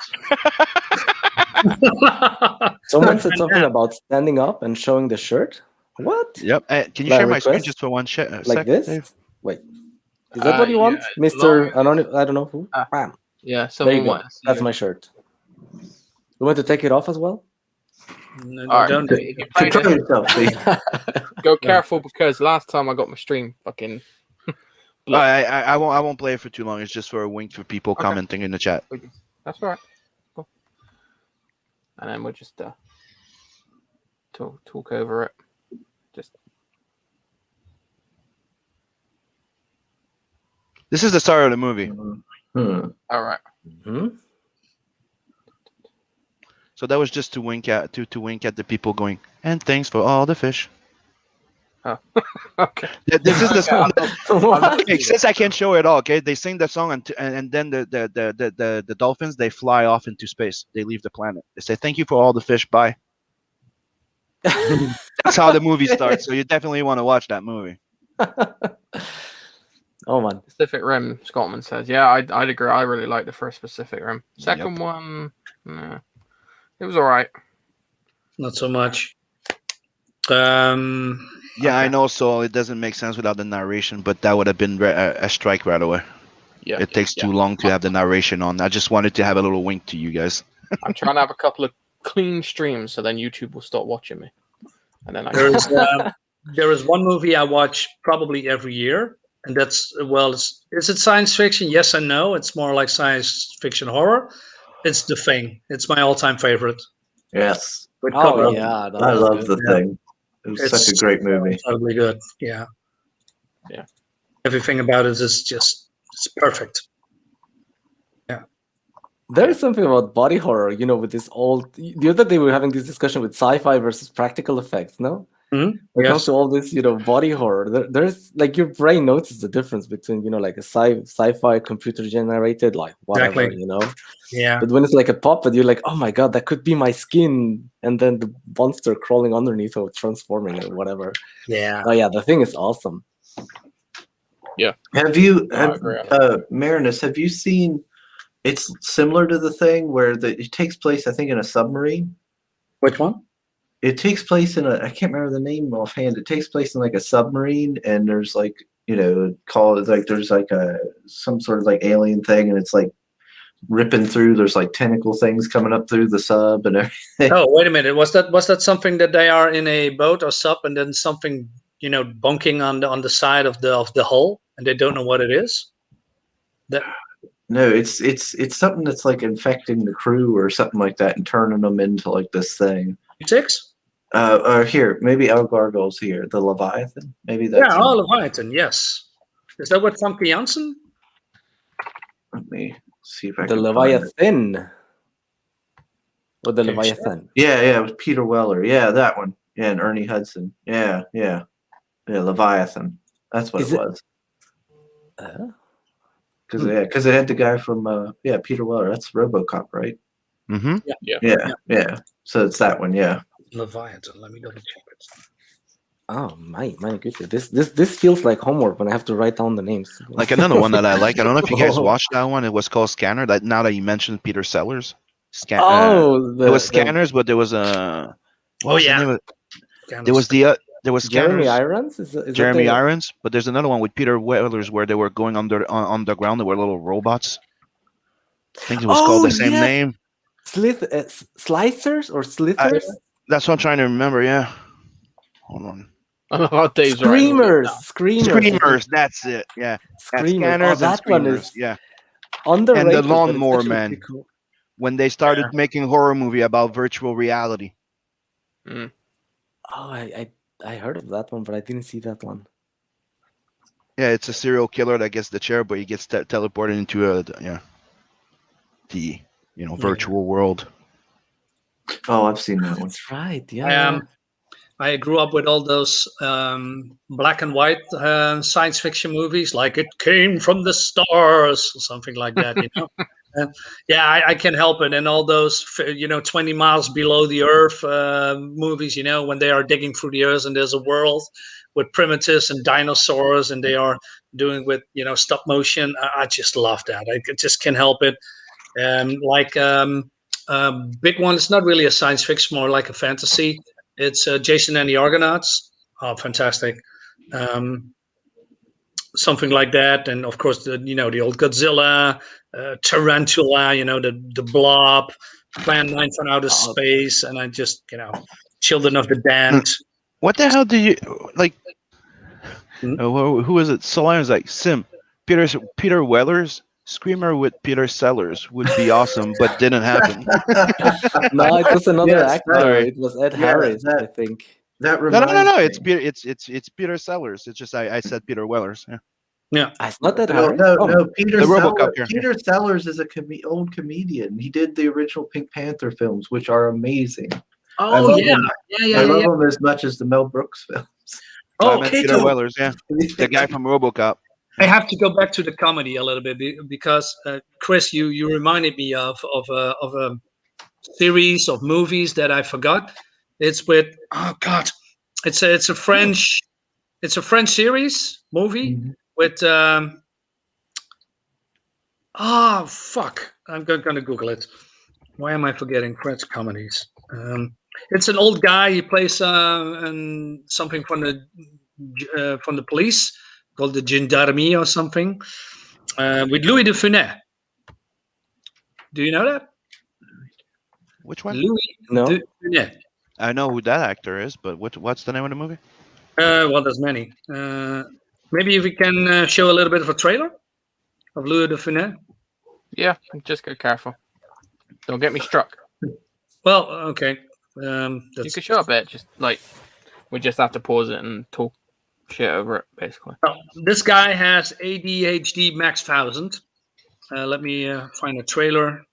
Someone said something about standing up and showing the shirt. What? Yep. Can you By share my screen request? just for one Like sec? this? Dave? Wait. Is that what you want, yeah, Mr. long- Anonymous? I don't know who. Bam. Yeah, There someone you go. wants. That's my shirt. You want to take it off as well? No, All right, don't. if you play Control this, yourself, please. go careful because last time I got my stream fucking. I won't play it for too long. It's just for a wink for people Okay. commenting in the chat. That's all right. Cool. And then we'll just talk over it. Just This is the start of the movie. all right. Hmm? So that was just to wink at the people going, and thanks for all the fish. Oh. Okay. This is the song. What? Okay, since I can't show it all, okay, they sing the song and then the dolphins, they fly off into space. They leave the planet. They say thank you for all the fish. Bye. That's how the movie starts. So you definitely want to watch that movie. Oh man. Pacific Rim, Scotland says. Yeah, I'd agree. I really like the first Pacific Rim. Second one, nah, it was all right. Not so much. Yeah, I Okay. know. So it doesn't make sense without the narration, but that would have been a strike right away. Yeah, It takes too long to have the narration on. I just wanted to have a little wink to you guys. I'm trying to have a couple of clean streams, so then YouTube will stop watching me, and then I there is there is one movie I watch probably every year, and that's is it science fiction? Yes and no. It's more like science fiction horror. It's The Thing. It's my all-time favorite. Yes, With Oh Covenant. yeah, that I was love good. the thing. It was such a great movie. Totally good. Yeah. Yeah. Everything about it is just it's perfect. There is something about body horror, with this old. The other day we were having this discussion with sci-fi versus practical effects. No, when it comes Yes. to all this, body horror, there's like your brain notices the difference between, like a sci-fi computer generated, like whatever, Exactly. Yeah. But when it's like a puppet, you're like, oh my god, that could be my skin, and then the monster crawling underneath or transforming or whatever. Yeah. Oh yeah, the thing is awesome. Have you, I agree on that. Marinus? Have you seen? It's similar to the thing where it takes place, I think, in a submarine. Which one? It takes place in I can't remember the name offhand. It takes place in like a submarine, and there's like, there's like some sort of like alien thing, and it's like ripping through. There's like tentacle things coming up through the sub and everything. Oh, wait a minute. Was that something that they are in a boat or sub, and then something bunking on the side of the hull, and they don't know what it is? That No, it's something that's like infecting the crew or something like that, and turning them into like this thing. 6? Or here, maybe El Gargoyle's here. The Leviathan, maybe that's. Yeah, Leviathan. Yes. Is that what Famke Janssen? Let me see if I The can find it. Leviathan. Or the Okay, Leviathan. Yeah, with Peter Weller. Yeah, that one. Yeah, and Ernie Hudson. Yeah, Leviathan. That's what Is it it- was. Because it had the guy from Peter Weller. That's RoboCop, right? Mm-hmm. Yeah. So it's that one. Yeah. Leviathan. Let me double check it. Oh my goodness! This feels like homework when I have to write down the names. Like another one that I like. I don't know if you guys watched that one. It was called Scanner. That now that you mentioned Peter Sellers, it was Scanners, but there was a. What was the name of it? There was Jeremy Scanners. Irons. Is Jeremy Irons, but there's another one with Peter Wellers where they were going underground. They were little robots. I think it was called the same name. Slicers or Slithers? That's what I'm trying to remember. Yeah. Hold on. I don't know how Dave's Screamers. Screamers. That's it. Yeah. Screamers. Scanners that and one Screamers. is Yeah. underrated. And the but it's Lawnmower actually Man. pretty cool. When they started making a horror movie about virtual reality. Oh, I heard of that one, but I didn't see that one. Yeah, it's a serial killer that gets the chair, but he gets teleported into the virtual world. Oh, I've seen that one. That's right. Yeah. I grew up with all those black and white science fiction movies, like It Came from the Stars, or something like that. I can't help it. And all those 20 miles below the Earth movies, when they are digging through the Earth and there's a world with primitives and dinosaurs, and they are doing with stop motion. I just love that. I just can't help it. Big one. It's not really a science fiction, more like a fantasy. It's Jason and the Argonauts. Oh, fantastic. Something like that. And of course, the old Godzilla, Tarantula, the Blob, Plan 9 from Outer Space. And I just, Children of the Damned. What the hell do you like? Who is it? Solange was like, Peter Wellers. Screamer with Peter Sellers would be awesome, but didn't happen. No, it was another actor. Sorry. It was Ed Harris, I think. That No. reminds me. It's Peter Sellers. It's just I said Peter Wellers. Yeah. It's not Ed No, Harris. no. Peter The Sellers, RoboCop here. Peter Sellers is a old comedian. He did the original Pink Panther films, which are amazing. I Oh, love yeah. him. Yeah. I love him as much as the Mel Brooks films. I meant Peter Wellers. Yeah, the guy from RoboCop. I have to go back to the comedy a little bit because Chris, you reminded me of a series of movies that I forgot. It's with it's a French series movie with fuck. I'm gonna Google it. Why am I forgetting French comedies? It's an old guy. He plays something from the police, called the Gendarmerie or something, with Louis de Funès. Do you know that? Which one? Louis No. de Funès. I know who that actor is, but what's the name of the movie? Well, there's many. Maybe if we can show a little bit of a trailer of Louis de Funès. Yeah, just get careful. Don't get me struck. Well, okay. You can show a bit, just like we just have to pause it and talk shit over it, basically. This guy has ADHD max 1000. Let me find a trailer.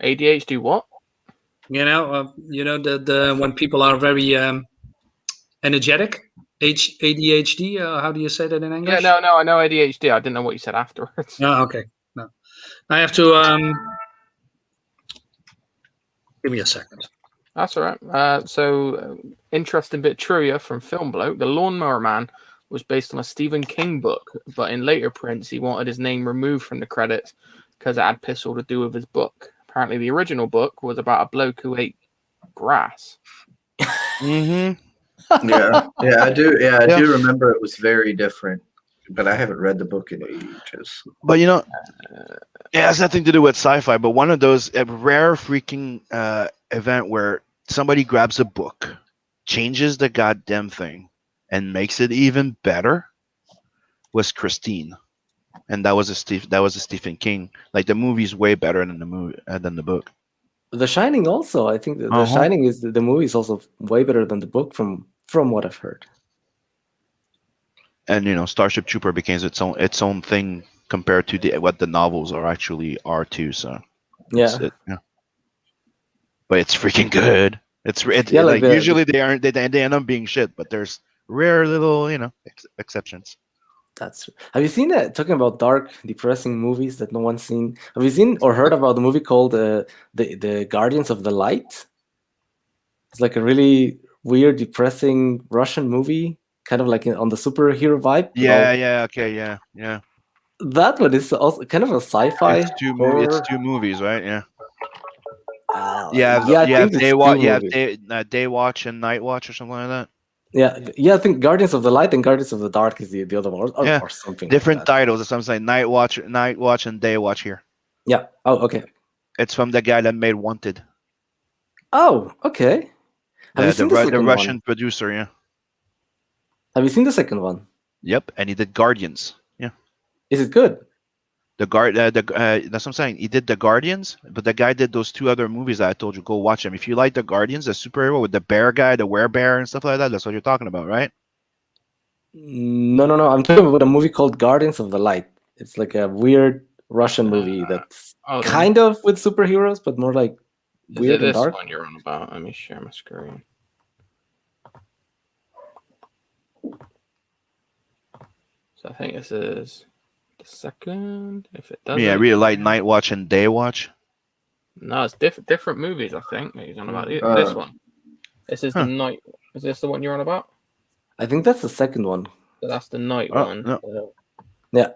ADHD what? The when people are very energetic. ADHD. How do you say that in English? Yeah, no, I know ADHD. I didn't know what you said afterwards. Oh, okay. No, I have to. Give me a second. That's all right. So, interesting bit of trivia from Film Bloke. The Lawnmower Man was based on a Stephen King book, but in later prints, he wanted his name removed from the credits because it had piss all to do with his book. Apparently, the original book was about a bloke who ate grass. Mm-hmm. Yeah, I do. Yeah, I Yeah. do remember it was very different, but I haven't read the book in ages. But you know, it has nothing to do with sci-fi. But one of those rare freaking event where somebody grabs a book, changes the goddamn thing, and makes it even better was Christine, and that was a Stephen King. Like the movie's way better than the movie than the book. The Shining also. I think The Uh-huh. Shining is the movie is also way better than the book from what I've heard. And you know, Starship Trooper became its own thing compared to what the novels are too. So Yeah. yeah. But it's freaking good. Yeah, like like usually they aren't they end up being shit, but there's rare little exceptions. That's true. Have you seen talking about dark, depressing movies that no one's seen? Have you seen or heard about the movie called the Guardians of the Light? It's like a really weird, depressing Russian movie, kind of like on the superhero vibe. Yeah, okay, yeah. That one is also kind of a sci-fi It's horror. two movies, right? Yeah. Yeah, I think it's two movies. Day Watch and Night Watch or something like that. Yeah, I think Guardians of the Light and Guardians of the Dark is the other one, Yeah, or something. Different like that. titles. Some say Night Watch and Day Watch here. Yeah. Oh, okay. It's from the guy that made Wanted. Oh, okay. Have you seen the second Russian one? producer, yeah. Have you seen the second one? Yep, and he did Guardians. Yeah. Is it good? That's what I'm saying. He did the Guardians, but the guy did those two other movies that I told you go watch them. If you like the Guardians, the superhero with the bear guy, the werebear and stuff like that, that's what you're talking about, right? No. I'm talking about a movie called Guardians of the Light. It's like a weird Russian movie that's Oh, kind of with superheroes, but more like is weird it and this dark. one you're on about? Let me share my screen. So I think this is the second. If it doesn't, Yeah, I really like Night Watch and Day Watch. No, it's different movies. I think that he's on about this one. This is Huh. the night. Is this the one you're on about? I think that's the second one. So that's the night Oh, one. no. Yeah.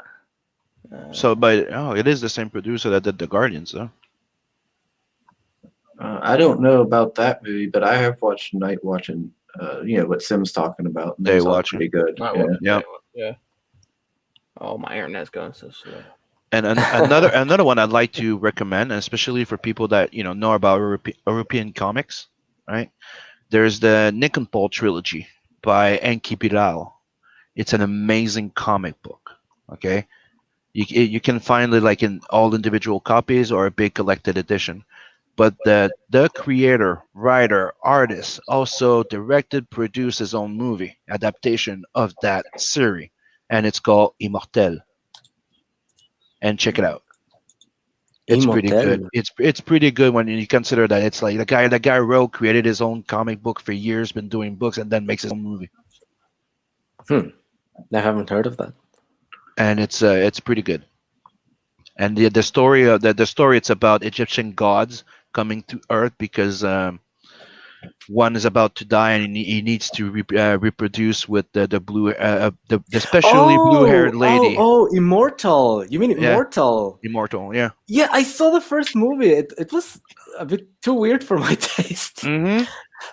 So, but it is the same producer that did the Guardians, though. I don't know about that movie, but I have watched Night Watch and what Sim's talking about. And Day it's all Watch. pretty good. Night Yeah. Watch, Yeah. yeah. Oh, my internet's going so slow. And another one I'd like to recommend, especially for people that know about European comics, right? There's the Nick and Paul trilogy by Enki Bilal. It's an amazing comic book. Okay, you can find it like in all individual copies or a big collected edition. But the creator, writer, artist also directed, produced his own movie adaptation of that series, and it's called Immortel. And check it out. It's pretty good. It's pretty good when you consider that it's like the guy wrote, created his own comic book for years, been doing books, and then makes his own movie. I haven't heard of that. And it's pretty good. And the story it's about Egyptian gods coming to Earth because one is about to die and he needs to reproduce with the especially blue-haired lady. Oh, Immortal. You mean Immortal? Immortal, yeah. Yeah, I saw the first movie. It was a bit too weird for my taste. Mm-hmm.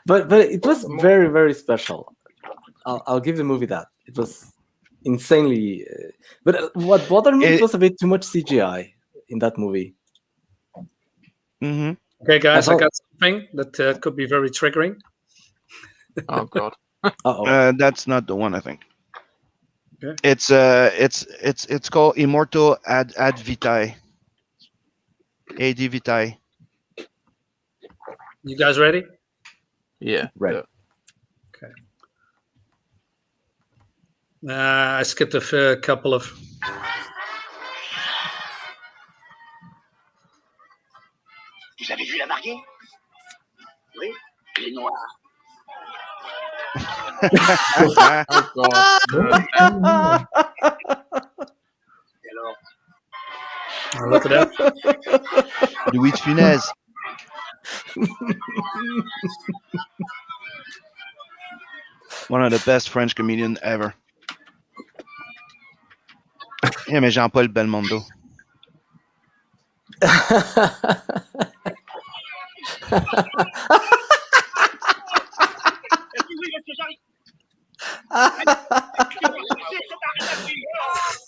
But it was very, very special. I'll give the movie that. It was insanely. But what bothered me it was a bit too much CGI in that movie. Mm-hmm. Okay, guys, I got something that could be very triggering. Oh God. That's not the one, I think. Okay. It's called Immortal ad Vitae. Ad Vitae. You guys ready? Yeah. Right. Okay. I skipped a couple of. Vous avez vu la mariée? Oui, elle est noire. Oh God. Et alors? Oh, look at that. Louis de Funès. One of the best French comedians ever. Yeah, mais Jean-Paul Belmondo.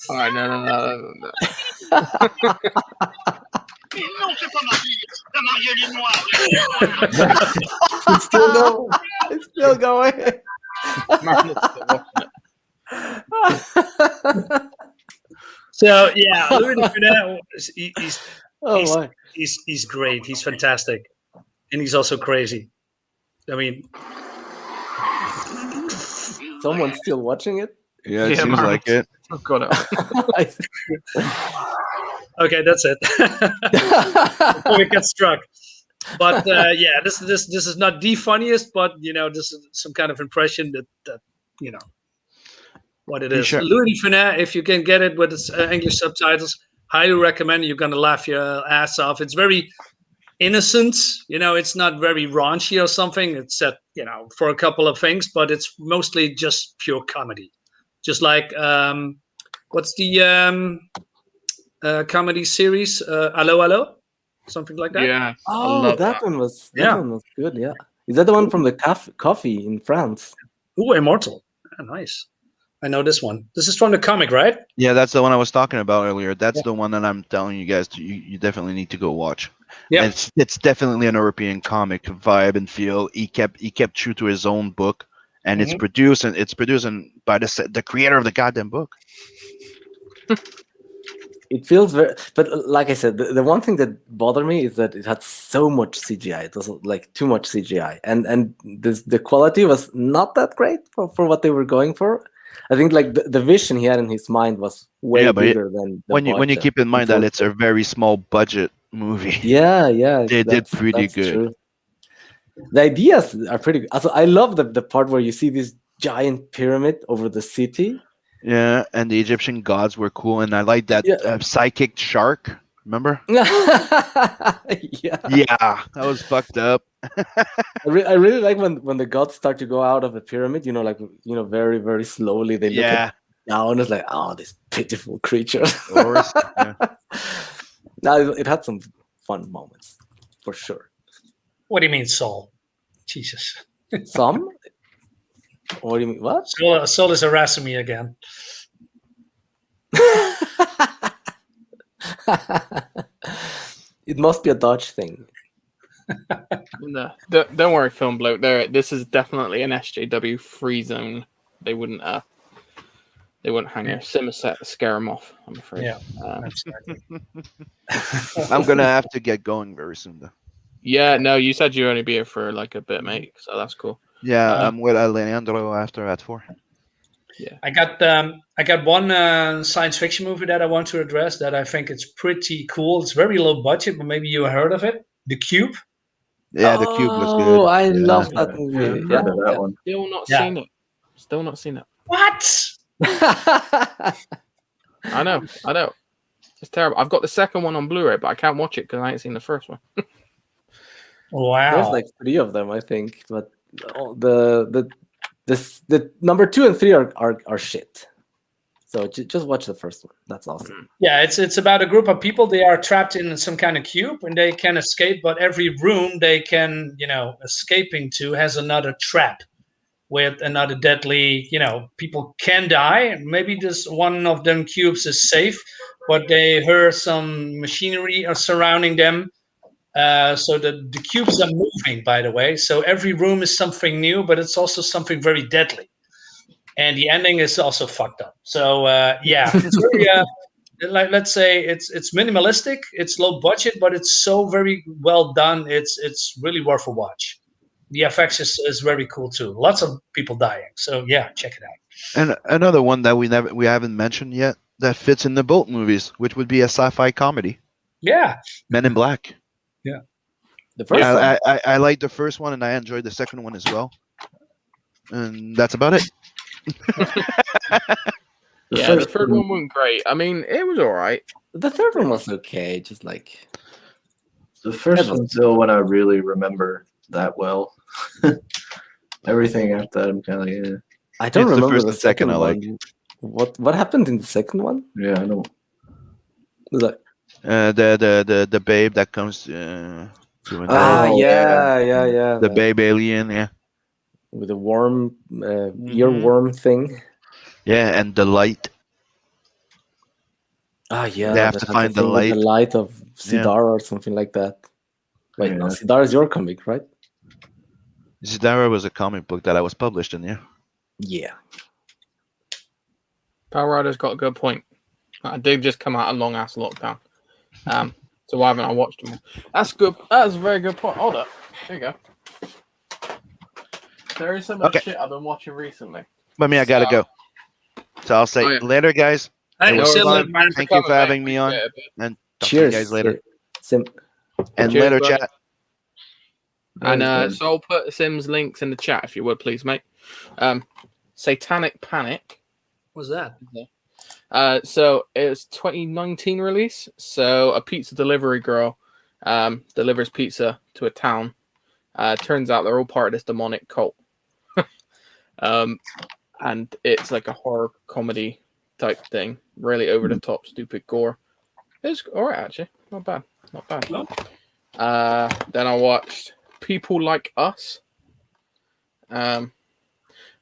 All right, no. Mais non, c'est pas Marie. La Marie, elle est noire. It's still going. It's still going. Marionette's still watching it. So yeah, Louis de Funès, he's Oh my. he's great. He's fantastic, and he's also crazy. I mean, Someone's still watching it? Yeah, it Yeah, seems man. like it. I've got it. okay, that's it. Before we get struck. But yeah, this is not the funniest, but this is some kind of impression that what it is. Sure. Louis de Funès, if you can get it with its English subtitles, highly recommend. You're gonna laugh your ass off. It's very innocent, it's not very raunchy or something. It's set, for a couple of things, but it's mostly just pure comedy. Just like what's the comedy series? Allo Allo, something like that. Yeah. Oh, love that that. one was Yeah. one was good. Yeah, is that the one from the coffee in France? Ooh, Immortal. Ah, nice. I know this one. This is from the comic, right? Yeah, that's the one I was talking about earlier. That's Yeah. the one that I'm telling you guys you definitely need to go watch. Yeah. And it's definitely an European comic vibe and feel. He kept true to his own book, and it's produced by the creator of the goddamn book. It feels very, but like I said, the one thing that bothered me is that it had so much CGI. It was like too much CGI, and the quality was not that great for what they were going for. I think like the vision he had in his mind was way Yeah, but bigger than the when you budget. keep in mind that it's a very small budget movie. Yeah, They did pretty that's good. true. The ideas are pretty good. Also, I love the part where you see this giant pyramid over the city. Yeah, and the Egyptian gods were cool, and I like that Yeah. psychic shark. Remember? Yeah, Yeah, that was fucked up. I really like when the gods start to go out of the pyramid. Very very slowly they look Yeah, down. It's like, oh, this pitiful creature. Horus, yeah. No, it had some fun moments for sure. What do you mean, Saul? Jesus. Some. What do you mean? What? Saul is harassing me again. It must be a Dutch thing. No, don't worry, film bloke. This is definitely an SJW free zone. They wouldn't hang a Simmerset to scare them off. I'm afraid. Yeah. I'm gonna have to get going very soon, though. Yeah. No, you said you'd only be here for like a bit, mate. So that's cool. Yeah, I'm with Alejandro after at 4. I got one science fiction movie that I want to address that I think it's pretty cool. It's very low budget, but maybe you heard of it. The Cube. Yeah, the cube was good. Oh, I Yeah. love that movie. I've heard of that one. Still not Yeah. seen it. Still not seen it. What? I know. It's terrible. I've got the second one on Blu-ray, but I can't watch it because I ain't seen the first one. Wow. There's like 3 of them, I think, but the number 2 and 3 are shit. So just watch the first one. That's awesome. Yeah, it's about a group of people. They are trapped in some kind of cube and they can escape, but every room they can, escaping to has another trap with another deadly, people can die. Maybe this one of them cubes is safe, but they heard some machinery surrounding them. So the cubes are moving, by the way. So every room is something new, but it's also something very deadly. And the ending is also fucked up. So yeah, it's very, let's say it's minimalistic, it's low budget, but it's so very well done. It's really worth a watch. The FX is very cool too. Lots of people dying. So yeah, check it out. And another one that we haven't mentioned yet that fits in the both movies, which would be a sci-fi comedy. Yeah. Men in Black. The first one. I liked the first one and I enjoyed the second one as well. And that's about it. Yeah, the third one wasn't great. I mean, it was all right. The third one was okay, just like The first one's the one I really remember that well. Everything after that, I'm kind of like, I don't It's the remember first the and second I like. one. What happened in the second one? yeah, I don't. It was like, The babe that comes to an Oh, yeah. the babe alien, yeah. With the worm, earworm thing. Yeah, and the light. Ah, yeah. They have that to had find the thing with light. The light of Yeah. Sidara or something like that. Wait, no, Yeah. Sidara is your comic, right? Zidara was a comic book that I was published in. Yeah. Yeah. Power Rider's got a good point. I did just come out a long ass lockdown. So why haven't I watched them all? That's good. That's a very good point. Hold up. There you go. There is so much Okay. shit I've been watching recently. But me, I gotta go. So I'll say Oh, yeah. later, guys. Hey, It was see you fun. later, man. Thank you for having me on. Yeah, And talk to you Cheers. guys later. Sim. And Cheers, later, brother. chat. And so I'll put Sim's links in the chat if you would, please, mate. Satanic Panic. What's that? So it's 2019 release. So a pizza delivery girl delivers pizza to a town. Turns out they're all part of this demonic cult. And it's like a horror comedy type thing. Really over the top, stupid gore. It's alright actually. Not bad. Not bad. No. Then I watched People Like Us.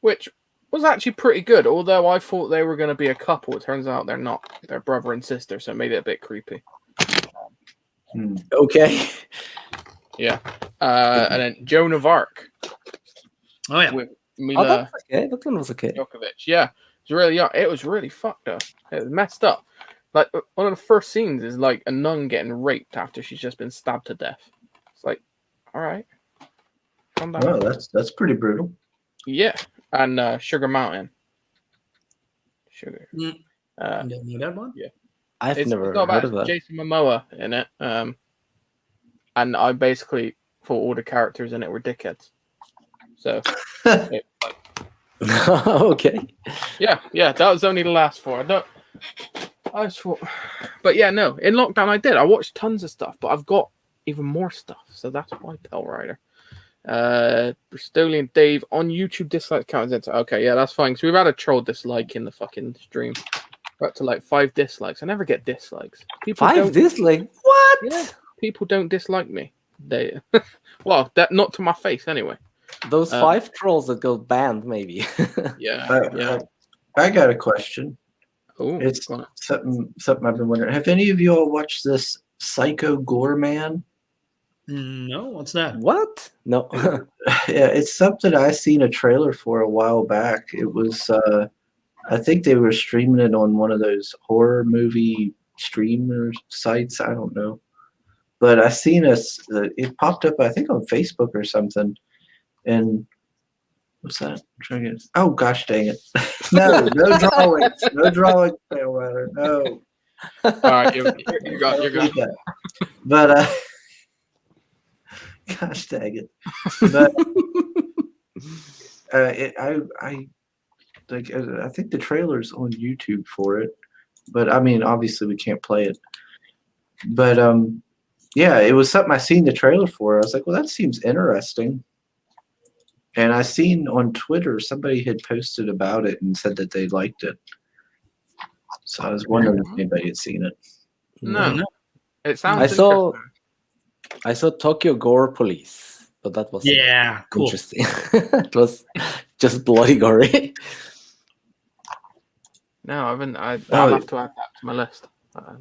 Which was actually pretty good, although I thought they were going to be a couple. It turns out they're not. They're brother and sister, so it made it a bit creepy. Okay. Yeah. And then Joan of Arc Oh yeah. with Oh, Mila that's okay. That one was okay. Djokovic. Yeah. It was really young. It was really fucked up. It was messed up. Like, one of the first scenes is like a nun getting raped after she's just been stabbed to death. It's like, all right. Calm down. Oh, that's pretty brutal. Yeah. And Sugar Mountain. Sugar. Mm. Uh, Don't know that one. I've It's never got heard of about that. Jason Momoa in it. And I basically thought all the characters in it were dickheads. So, it, like, Okay. yeah, that was only the last four. I just thought, but yeah, no. In lockdown, I did. I watched tons of stuff, but I've got even more stuff. So that's why Pell Rider. Bristolian Dave on YouTube dislike counts into. Okay, yeah, that's fine. So we've had a troll dislike in the fucking stream. We're up to like 5 dislikes. I never get dislikes. People 5 don't- dislikes? What? Yeah, people don't dislike me. They, well, that not to my face anyway. Those 5 trolls that got banned, maybe. Yeah, yeah. I got a question. Oh, It's something I've been wondering. Have any of you all watched this Psycho Gore Man? No, what's that? What? No. Yeah, it's something I seen a trailer for a while back. It was I think they were streaming it on one of those horror movie streamer sites. I don't know, but I seen it popped up. I think on Facebook or something. And what's that? I'm trying to get. Oh gosh, dang it! No drawings, no drawings. No. all right, you're good. that. But gosh dang it! But I think the trailer's on YouTube for it, but I mean, obviously we can't play it. But yeah, it was something I seen the trailer for. I was like, well, that seems interesting. And I seen on Twitter somebody had posted about it and said that they liked it. So I was wondering if anybody had seen it. No, it sounds. I saw- interesting. I saw Tokyo Gore Police, but that was Yeah, cool. interesting. It was just bloody gory. No, I haven't. I'll Oh. have to add that to my list.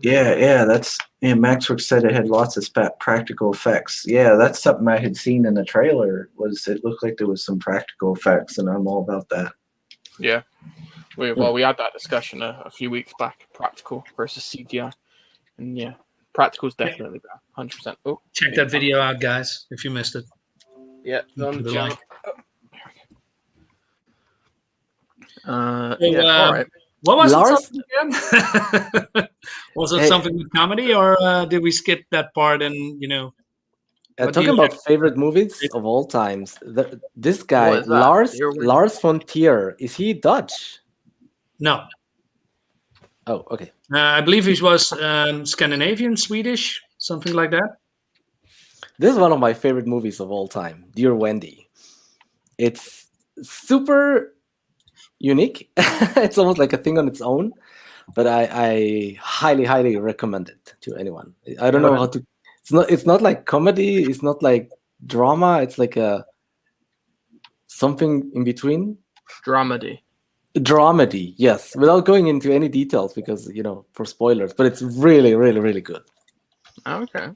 Yeah, that's Maxworks said it had lots of practical effects. Yeah, that's something I had seen in the trailer. Was it looked like there was some practical effects, and I'm all about that. Yeah. We had that discussion a few weeks back. Practical versus CGI, and yeah, practical's definitely better. 100%. Oh, Check that video out, guys, if you missed it. yeah, it's on the The channel. So, Yeah, all right. What was Lars? it again? Was it Hey. something with comedy, or did we skip that part? And What do Talking you about favorite movies of all times, this guy What is that? You're weird. Lars von Trier, is he Dutch? no, Oh, okay. I believe he was Scandinavian, Swedish, something like that. This is one of my favorite movies of all time, Dear Wendy. It's super unique. It's almost like a thing on its own, but I highly, highly recommend it to anyone. I don't know how to. It's not like comedy. It's not like drama. It's like a something in between. Dramedy. Dramedy, yes. Without going into any details because for spoilers, but it's really, really, really good. Okay.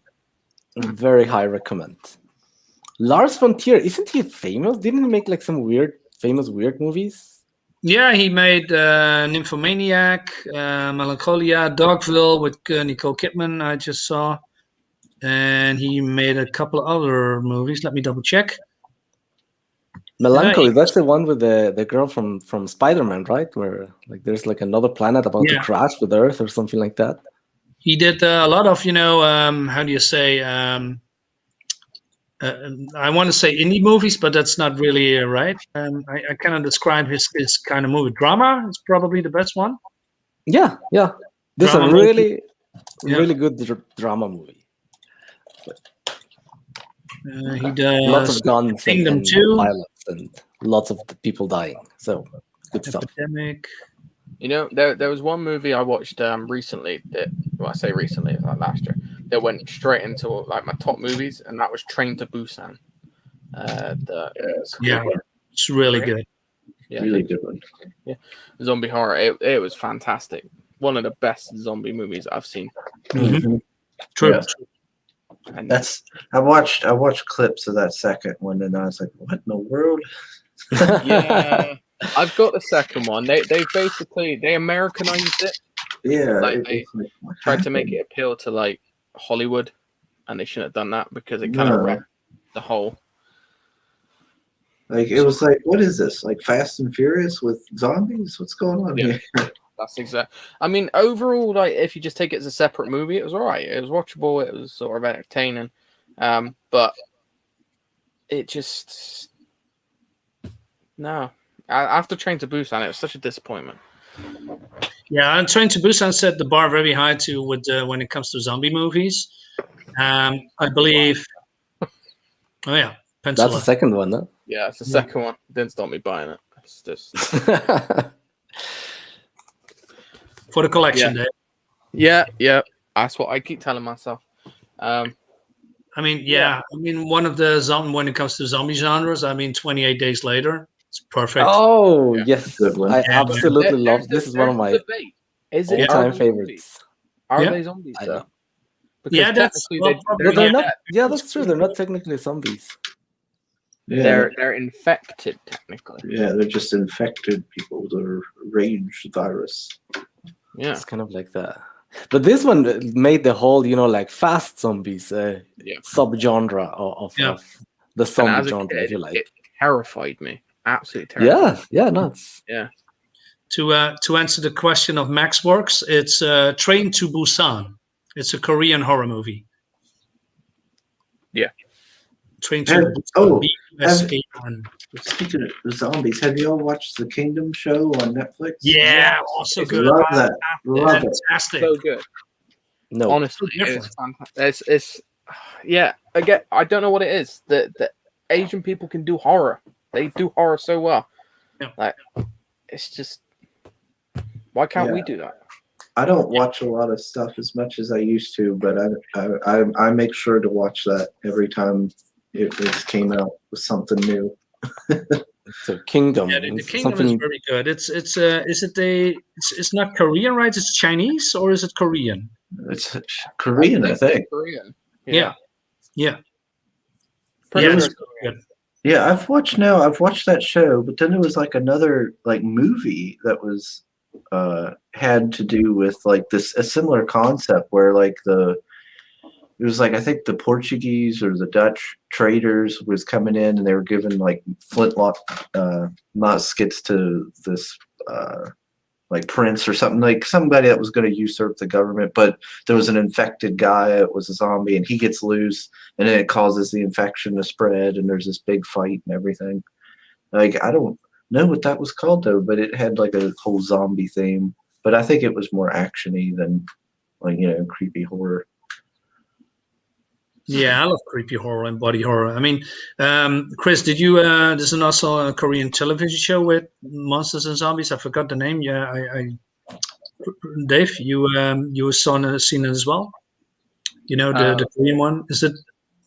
Very high recommend. Lars von Trier, isn't he famous? Didn't he make like some famous weird movies? Yeah, he made Nymphomaniac, Melancholia, Dogville with Nicole Kidman. I just saw, and he made a couple of other movies. Let me double check. Melancholy, that's the one with the girl from Spider-Man, right? Where like there's like another planet about to crash with Earth or something like that. He did a lot of, how do you say? I want to say indie movies, but that's not really right. I cannot describe his kind of movie. Drama is probably the best one. Yeah. This is a really, really good drama movie. He does lots of guns and too. violence and lots of people dying. So good stuff. Epidemic. There was one movie I watched recently I say recently, like last year, that went straight into like my top movies, and that was Train to Busan. It's really good. Yeah, really good one. Yeah, zombie horror. It was fantastic. One of the best zombie movies I've seen. Mm-hmm. True. Yeah. And I watched clips of that second one, and I was like, what in the world? yeah, I've got the second one. They basically Americanized it. Yeah, like they tried to make it appeal to like Hollywood, and they shouldn't have done that because it kind of wrecked the whole. Like it was like, what is this? Like Fast and Furious with zombies? What's going on here? That's exact. I mean, overall, like if you just take it as a separate movie, it was alright. It was watchable. It was sort of entertaining, but it just After Train to Busan, it was such a disappointment. Yeah, and Train to Busan set the bar very high too when it comes to zombie movies. I believe. Oh yeah, Pencil. That's the second one, though. Yeah, it's the second one. Didn't stop me buying it. It's just for the collection day. Yeah. That's what I keep telling myself. I mean, one of the when it comes to zombie genres, 28 Days Later. It's perfect. Oh, yes. Good one. I absolutely love this. Is one of my all-time favorites. Are they zombies, though? Because they're not. Yeah, that's true. They're not technically zombies. Yeah. They're infected, technically. Yeah, they're just infected people with a rage virus. Yeah. It's kind of like that. But this one made the whole, like fast zombies subgenre of the zombie genre, if you like. It terrified me. Absolutely terrified. Yeah, nuts. Yeah. To answer the question of Max Works, it's Train to Busan. It's a Korean horror movie. Yeah. Train to Busan. Speaking of zombies, have you all watched the Kingdom show on Netflix? Yeah, also good. Love that. Love it. Fantastic. So good. No, honestly, it's fantastic. It's again, I don't know what it is. The Asian people can do horror. They do horror so well. Yeah. Like, it's just, why can't we do that? I don't watch a lot of stuff as much as I used to, but I make sure to watch that every time it came out with something new. So Kingdom. Yeah, the Kingdom is very good. It's not Korean, right? It's Chinese, or is it Korean? It's Korean, I think. Korean. Yeah. Yeah, I've watched that show, but then there was like another like movie that was had to do with like a similar concept where like it was like I think the Portuguese or the Dutch traders was coming in and they were giving like flintlock muskets to this like prince or something, like somebody that was going to usurp the government, but there was an infected guy that was a zombie and he gets loose and then it causes the infection to spread and there's this big fight and everything. Like I don't know what that was called though, but it had like a whole zombie theme, but I think it was more action-y than like creepy horror. Yeah, I love creepy horror and body horror. I mean, Chris, did you? There's also a Korean television show with monsters and zombies. I forgot the name. Yeah, Dave, you seen it as well? The Korean one. Is it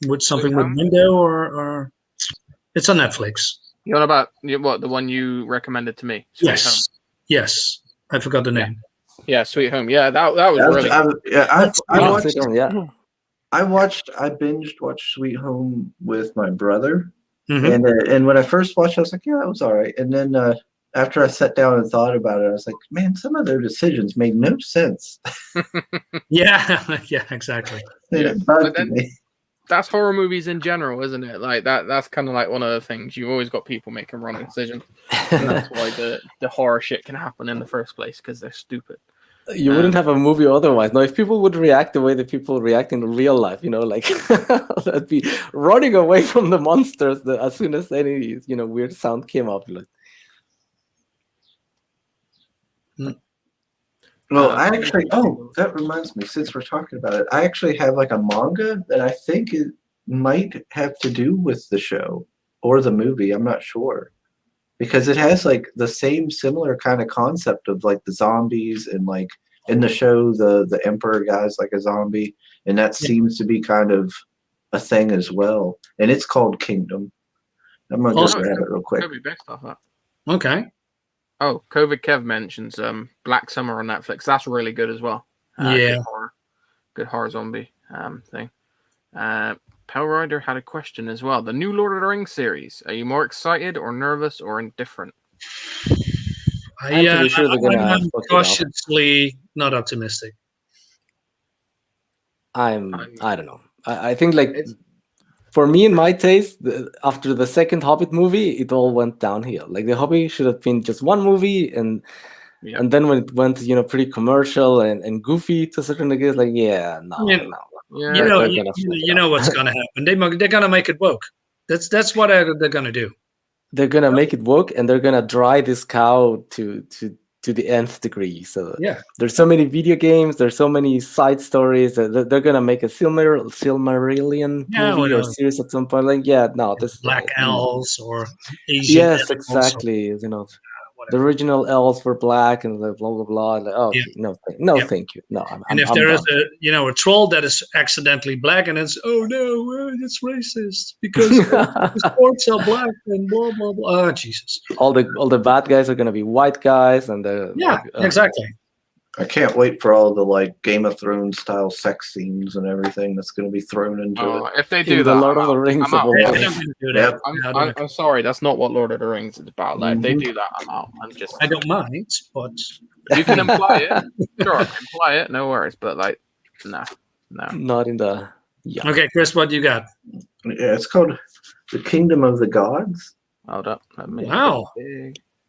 with something with Window or? It's on Netflix. You know about what the one you recommended to me? Yes. Yes, I forgot the name. Yeah, Sweet Home. Yeah, that was really. I binged watched Sweet Home with my brother, Mhm. and when I first watched, I was like, yeah, that was all right. And then after I sat down and thought about it, I was like, man, some of their decisions made no sense. Yeah, yeah, exactly. And Yeah. it bugged But then- me. That's horror movies in general, isn't it? Like that's kind of like one of the things. You've always got people making wrong decisions. And that's why the horror shit can happen in the first place, because they're stupid. You wouldn't have a movie otherwise. No, if people would react the way that people react in real life, like they'd be running away from the monsters as soon as any weird sound came up. Like, Well, I actually, that reminds me, since we're talking about it, I actually have like a manga that I think it might have to do with the show or the movie. I'm not sure. Because it has like the same similar kind of concept of like the zombies, and like in the show, the Emperor guy's like a zombie. And that seems to be kind of a thing as well. And it's called Kingdom. I'm going to just grab it real quick. Could be based off that. Okay. Oh, COVID Kev mentions Black Summer on Netflix. That's really good as well. Yeah. Good horror zombie thing. Power Rider had a question as well. The new Lord of the Rings series. Are you more excited or nervous or indifferent? I'm pretty sure they're gonna I'm fuck it up. cautiously not optimistic. I don't know. I think like for me and my taste, after the second Hobbit movie, it all went downhill. Like the Hobbit should have been just one movie, and then when it went, pretty commercial and goofy to a certain degree, it's like no. Yeah, You know what's gonna happen. They're gonna make it woke. That's what they're gonna do. They're gonna make it woke, and they're gonna dry this cow to the nth degree. So Yeah. there's so many video games, there's so many side stories. They're gonna make a Silmarillion movie or series at some point. Like, this Black elves or Asian yes, elves exactly. The original elves were black, and blah blah blah. Like, okay, no, thank you. No, and if there is a troll that is accidentally black, and it's it's racist because the sports are black and blah blah blah. Oh, Jesus! All the bad guys are gonna be white guys, and exactly. I can't wait for all the like Game of Thrones style sex scenes and everything that's going to be thrown into it. If they do that, the Lord of the Rings. I'm sorry, that's not what Lord of the Rings is about. Like, if they do that, I'm out. I don't mind, but you can imply it. Sure, imply it. No worries. But like, no. Not in the. Yeah. Okay, Chris, what do you got? Yeah, it's called The Kingdom of the Gods. Hold up. Wow.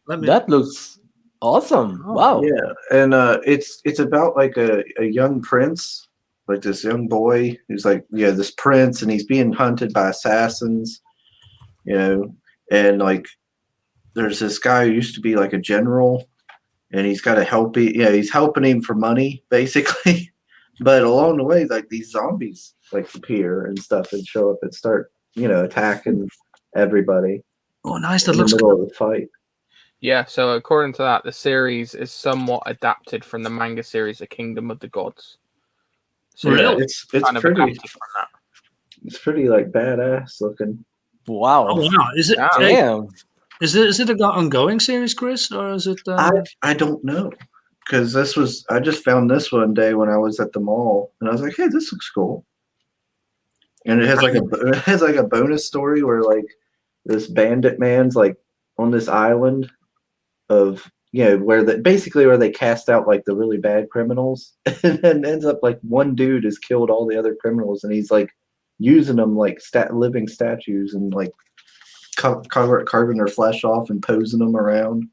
That looks awesome. Wow. Yeah, and it's about like a young prince, like this young boy who's like this prince, and he's being hunted by assassins, and like there's this guy who used to be like a general, and he's got to help he's helping him for money basically, but along the way like these zombies like appear and stuff and show up and start attacking everybody. Oh, nice! That looks cool. Of the fight. Yeah, so according to that, the series is somewhat adapted from the manga series, The Kingdom of the Gods. So really? It's pretty. It's pretty like badass looking. Wow! Oh wow! Is it? Damn. Is it an ongoing series, Chris, or is it? I don't know, because I just found this one day when I was at the mall, and I was like, hey, this looks cool. And it has like a bonus story where like this bandit man's like on this island of where they cast out like the really bad criminals, and then ends up like one dude has killed all the other criminals, and he's like using them like living statues and like carving their flesh off and posing them around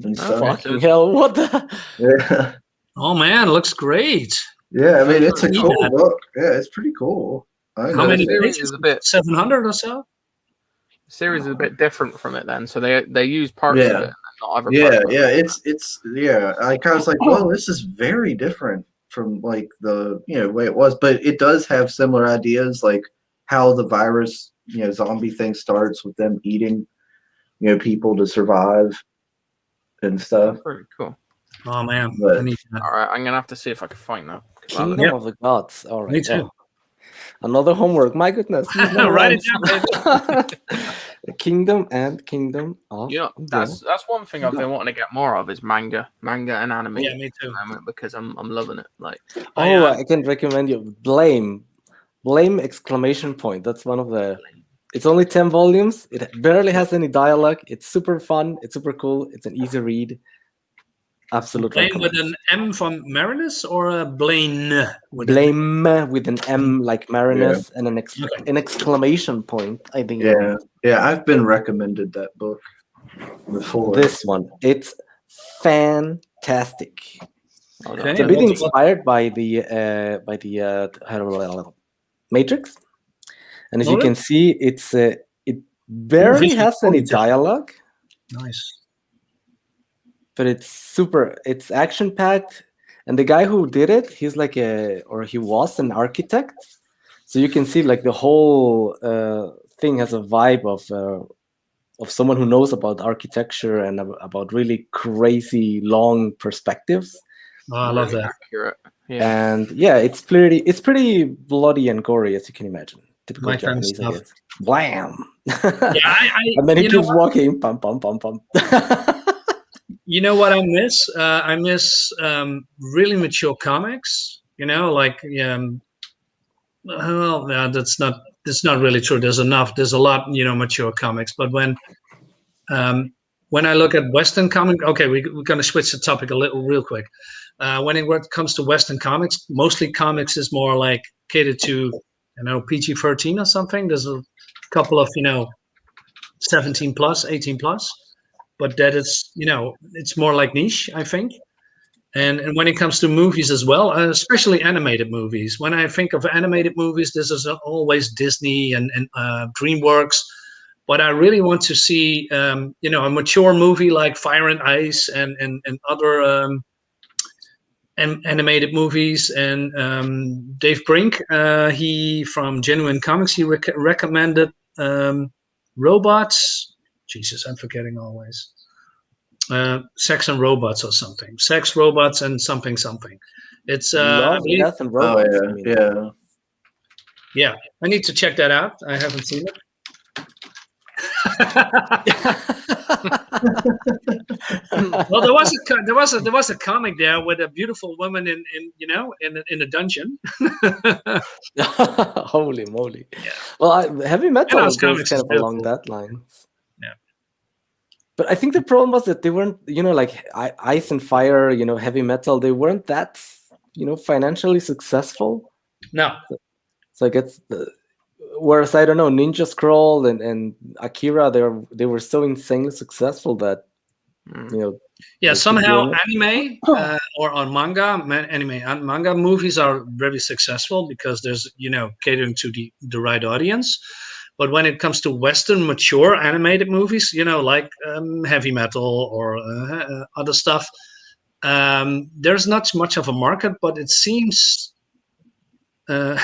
and stuff. Fucking hell! What the? Yeah. Oh man, it looks great. Yeah, I mean it's a cool book. Yeah, it's pretty cool. How many pages? 700 or so. The series is a bit different from it then, so they use parts of it and not other parts. It's I kind of was like, well, this is very different from like the way it was, but it does have similar ideas, like how the virus zombie thing starts with them eating people to survive and stuff. Pretty cool. Oh man! But, I need that. All right, I'm gonna have to see if I can find that. Kingdom of the Gods. All right. Me too. Another homework. My goodness. Write it down, baby. Kingdom and Kingdom of You know, the that's one thing I've been wanting to get more of is manga and anime. Yeah, me too. Because I'm loving it. Like, Oh, I can recommend you Blame exclamation point. That's one of the. It's only 10 volumes. It barely has any dialogue. It's super fun. It's super cool. It's an easy read. Absolutely. Blaine with an M from Marinus or a Blaine with Blame with an M like Marinus and an exclamation point. I think. Yeah, I've been recommended that book before. This one. It's fantastic. Okay. It's a bit inspired by the Matrix, and as you can see, it barely has any dialogue. Nice. But it's action packed, and the guy who did it, he was an architect, so you can see like the whole thing has a vibe of someone who knows about architecture and about really crazy long perspectives. Oh, I love that. Accurate. Yeah. And yeah, it's pretty bloody and gory, as you can imagine. Typical My kind of Japanese, I stuff. guess. Blam! Yeah, And then he keeps walking. Pum pum pum pum. You know what I miss? I miss really mature comics. You know, like well, no, that's not really true. There's a lot, mature comics. But when I look at Western comic, okay, we're going to switch the topic real quick. When it comes to Western comics, mostly comics is more like catered to, PG-13 or something. There's a couple of, 17 plus, 18 plus. But that is, it's more like niche, I think. And when it comes to movies as well, especially animated movies, when I think of animated movies, this is always Disney and DreamWorks. But I really want to see, a mature movie like Fire and Ice and other animated movies. And Dave Brink, he from Genuine Comics, he recommended Robots. Jesus, I'm forgetting always. Sex and Robots or something. Sex, Robots, and something. It's Love, Death, and Robots. Yeah. I need to check that out. I haven't seen it. Well, there was a comic there with a beautiful woman in a dungeon. Holy moly! Yeah. Well, heavy metal goes kind of along that line. Yeah. But I think the problem was that they weren't, like Ice and Fire, heavy metal. They weren't that, financially successful. No. So I guess whereas I don't know, Ninja Scroll and Akira, they were so insanely successful that Yeah, somehow anime or on manga, manga movies are very successful because there's catering to the right audience. But when it comes to Western mature animated movies, like heavy metal or other stuff, there's not much of a market. But it seems. Really?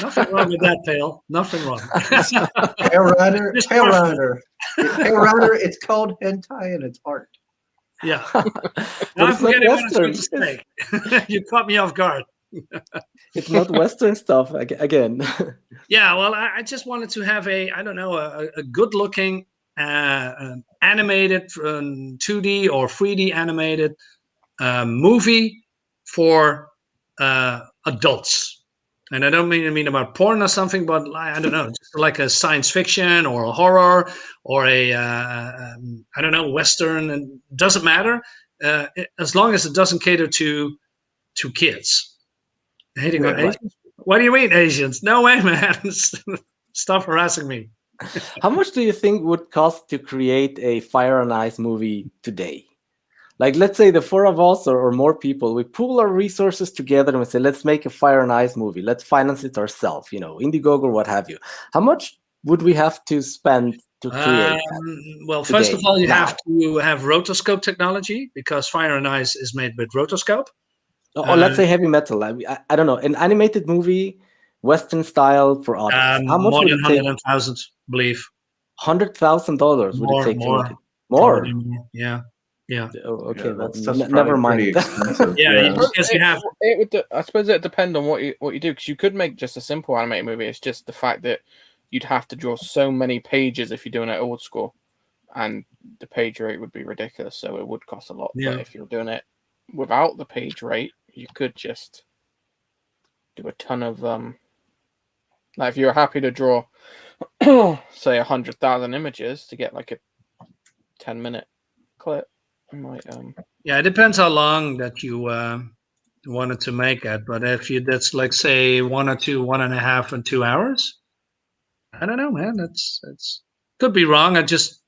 Nothing wrong with that, Pale. Nothing wrong. Hair Rider. It's called hentai and it's art. Yeah. I'm forgetting what I was going to say. You caught me off guard. It's not Western stuff again. Yeah, well, I just wanted to have a good-looking animated 2D or 3D animated movie for adults. And I don't mean about porn or something, but I don't know, just like a science fiction or a horror or a I don't know, Western. And doesn't matter as long as it doesn't cater to kids. Hating on Asians? What do you mean Asians? No way, man! Stop harassing me. How much do you think would cost to create a Fire and Ice movie today? Like, let's say the four of us or more people, we pool our resources together and we say, let's make a Fire and Ice movie. Let's finance it ourselves, Indiegogo or what have you. How much would we have to spend to create well, first of all, you have to have rotoscope technology because Fire and Ice is made with rotoscope. Or let's say heavy metal. I don't know. An animated movie, Western style for adults. How much more would than it take? 100,000, believe. $100,000 would it take to make it? More. More? Yeah. Yeah. Oh, okay, Yeah, that's that stuff's never probably mind. pretty expensive. Yeah, because you have It would. I suppose it depends on what you do, because you could make just a simple animated movie. It's just the fact that you'd have to draw so many pages if you're doing it old school, and the page rate would be ridiculous. So it would cost a lot. Yeah. But if you're doing it without the page rate, you could just do a ton of like if you're happy to draw, say 100,000 images to get like a 10-minute clip, you might Yeah, it depends how long that you wanted to make it. But if that's like say 1 or 2, 1.5 and 2 hours, I don't know, man. That's could be wrong. I just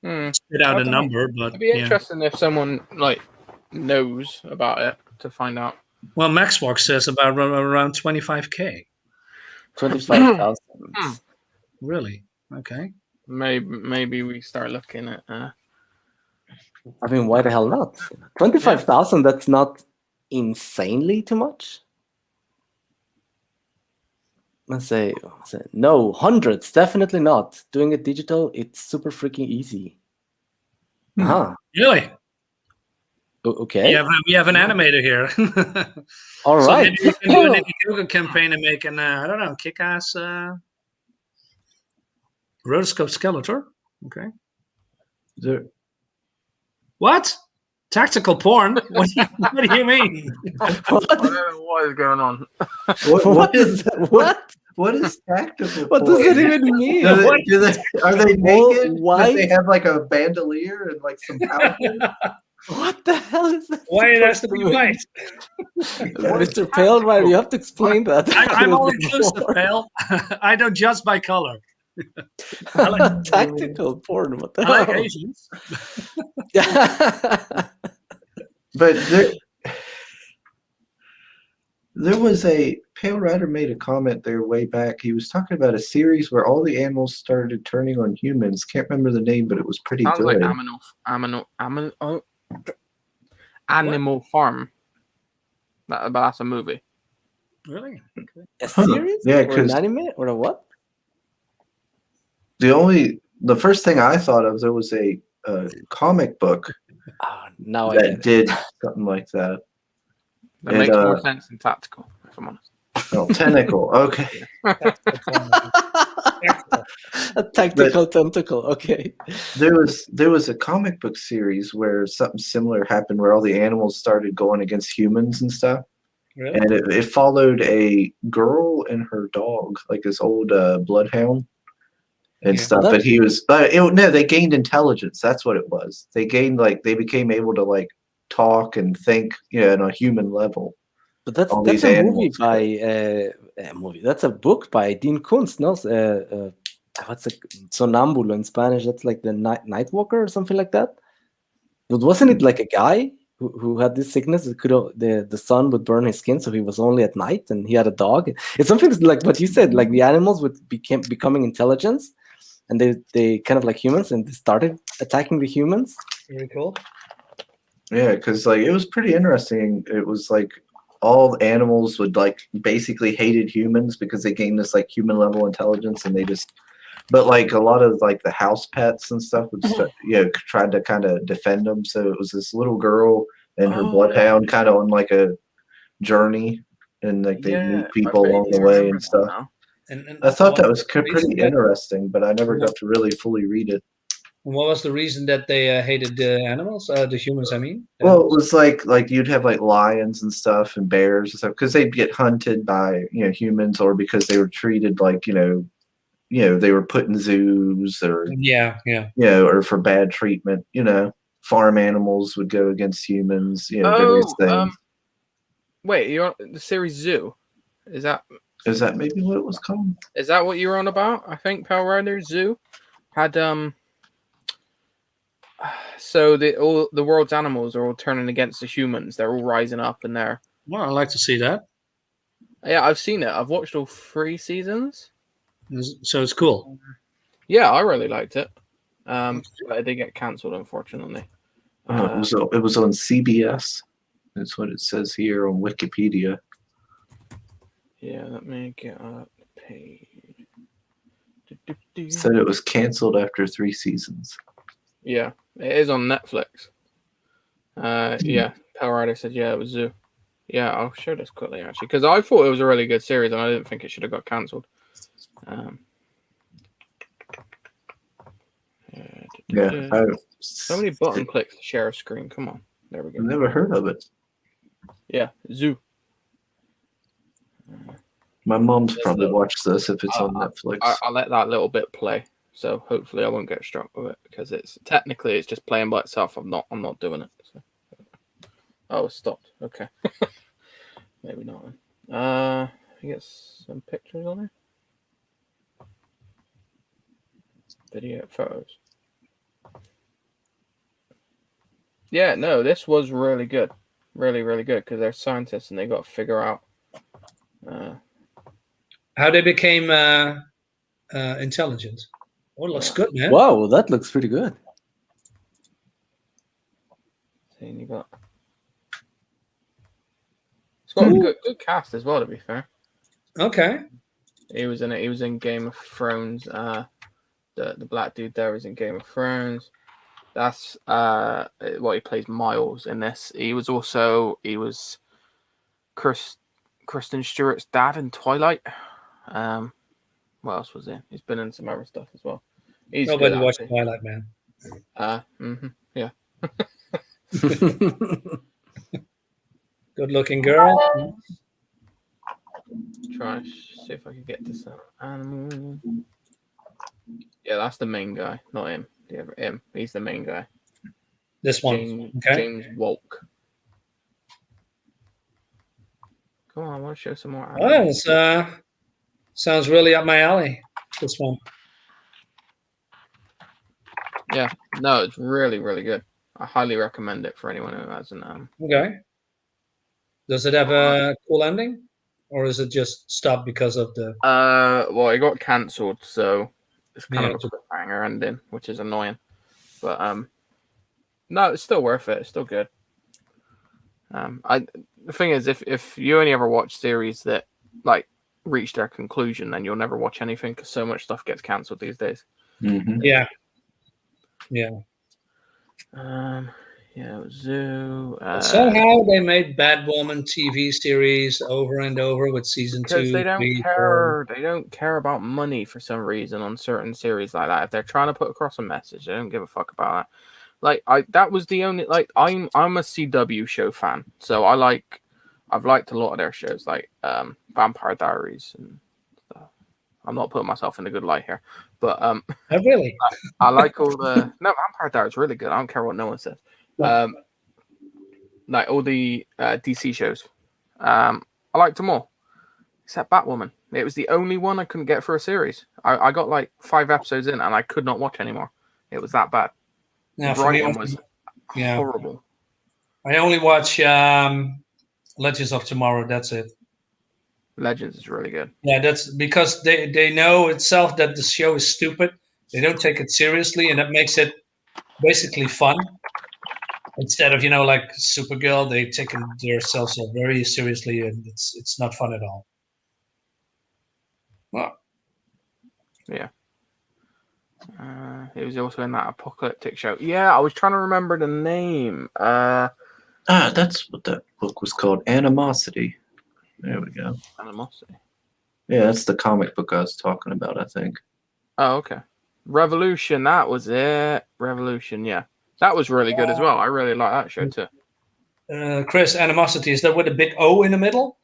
spit out I a don't know. number, but It'd be yeah. interesting if someone like knows about it to find out. Well, Maxwalk says about around 25K. 25,000. Really? Okay. Maybe we start looking at. I mean, why the hell not? 25,000. That's not insanely too much. Let's say no, hundreds, definitely not. Doing it digital, it's super freaking easy. Huh. Really? Okay. We have an animator here. All So right. maybe we can do an Indiegogo campaign and make an I don't know, kick-ass rotoscope Skeletor. Okay. There- What? Tactical porn? What do you mean? I don't know what is going on. what is What? what is tactical? What does porn? it even mean? Are they naked? Why? Do they have like a bandolier and like some powder? What the hell is that? Why it has to supposed be mean? white? Mr. Pale Rider, you have to explain that. I'm a all bit inclusive, more. pal. I don't judge by color. I like, Tactical porn. What the I like hell? Asians. But there was a Pale Rider made a comment there way back. He was talking about a series where all the animals started turning on humans. Can't remember the name, but it was pretty Sounds good. like Animal Farm. But that's a movie. Really? A series? Yeah, or an 'cause- anime? Or a what? The first thing I thought of, there was a comic book Now I get that it. did something like that. That And, makes more sense than Tactical, if I'm honest. Oh, tentacle. Okay. A tactical tentacle. Okay. There was a comic book series where something similar happened, where all the animals started going against humans and stuff. Really? And it followed a girl and her dog, like this old bloodhound and Yeah. stuff. But he was, no, they gained intelligence. That's what it was. They gained they became able to talk and think, on a human level. But that's All that's these a movie animals. by a movie. That's a book by Dean Koontz. No, what's a Sonambulo in Spanish? That's like the Nightwalker or something like that. But wasn't it like a guy who had this sickness? It could the sun would burn his skin, so he was only at night, and he had a dog. It's something like what you said. Like the animals would becoming intelligence, and they kind of like humans, and they started attacking the humans. Very cool. Yeah, because it was pretty interesting. It was all animals would basically hated humans because they gained this human level intelligence, and they just. But a lot of the house pets and stuff would tried to kind of defend them. So it was this little girl and her bloodhound kind of on a journey, and they meet people along the way and stuff. And I thought that was what was the reason pretty interesting, but I never got to really fully read it. What was the reason that they hated the animals, the humans? I mean. Well, it was like you'd have lions and stuff and bears and stuff because they'd get hunted by humans, or because they were treated they were put in zoos, or Yeah. or for bad treatment. Farm animals would go against humans. Various things. Wait, you're on the series Zoo? Is that maybe what it was called? Is that what you're on about? I think Pale Rider Zoo had so the world's animals are all turning against the humans. They're all rising up, and they're Well, I'd like to see that. yeah, I've seen it. I've watched all 3 seasons. So it's cool. Yeah, I really liked it. But it did get cancelled, unfortunately. It was on CBS. That's what it says here on Wikipedia. Yeah, let me get up the page. It said it was canceled after 3 seasons. Yeah, it is on Netflix. Yeah, Power Rider said, yeah, it was Zoo. Yeah, I'll show this quickly, actually, because I thought it was a really good series, and I didn't think it should have got cancelled. Yeah, So many button clicks to share a screen. Come on. There we go. I've never heard of it. Yeah, Zoo. My mom's probably watched this if it's on Netflix. I'll let that little bit play. So hopefully I won't get struck with it because it's just playing by itself. I'm not doing it. So. Oh, it stopped. Okay. Maybe not. I guess some pictures on it. Video photos. Yeah, no, this was really good. Really, really good because they're scientists and they got to figure out how they became intelligent. Oh, it looks good, man. Wow, that looks pretty good. you got. It's got a good cast as well, to be fair. Okay. He was in it. He was in Game of Thrones. The black dude there was in Game of Thrones. That's what he plays Miles in this. He was Kristen Stewart's dad in Twilight. What else was he? He's been in some other stuff as well. Nobody watched Twilight, man. Yeah. Good looking girl. Try to see if I can get this animal. Yeah, that's the main guy, not him. Him. He's the main guy. This one. James Wolk. Come on, I want to show some more. Oh, it's, sounds really up my alley. This one. Yeah, no, it's really, really good. I highly recommend it for anyone who hasn't. Okay. Does it have a cool ending, or is it just stopped because of the? Well, it got cancelled, so it's kind of a cliffhanger ending, which is annoying. But no, it's still worth it. It's still good. The thing is, if you only ever watch series that like reach their conclusion, then you'll never watch anything because so much stuff gets cancelled these days. Mm-hmm. Yeah. Yeah. Yeah, it was Zoo. Somehow they made Batwoman TV series over and over with season 2. Because they don't 3, care. 4. They don't care about money for some reason on certain series like that. If they're trying to put across a message, they don't give a fuck about that. Like that was the only I'm a CW show fan, so I've liked a lot of their shows like Vampire Diaries and stuff. I'm not putting myself in a good light here, but Oh, really? I like all the Vampire Diaries is really good. I don't care what no one says. Like all the DC shows, I liked them all except Batwoman. It was the only one I couldn't get for a series. I got like 5 episodes in and I could not watch anymore. It was that bad. Now, Brighton was horrible. I only watch Legends of Tomorrow. That's it. Legends is really good. Yeah, that's because they know itself that the show is stupid. They don't take it seriously, and that makes it basically fun. Instead of like Supergirl, they take themselves so very seriously, and it's not fun at all. Well, yeah. It was also in that apocalyptic show. Yeah, I was trying to remember the name. That's what that book was called. Animosity. There we go. Animosity. Yeah, that's the comic book I was talking about, I think. Oh, okay. Revolution, that was it. Revolution, yeah. That was really good as well. I really like that show too. Chris, Animosity, is that with a big O in the middle?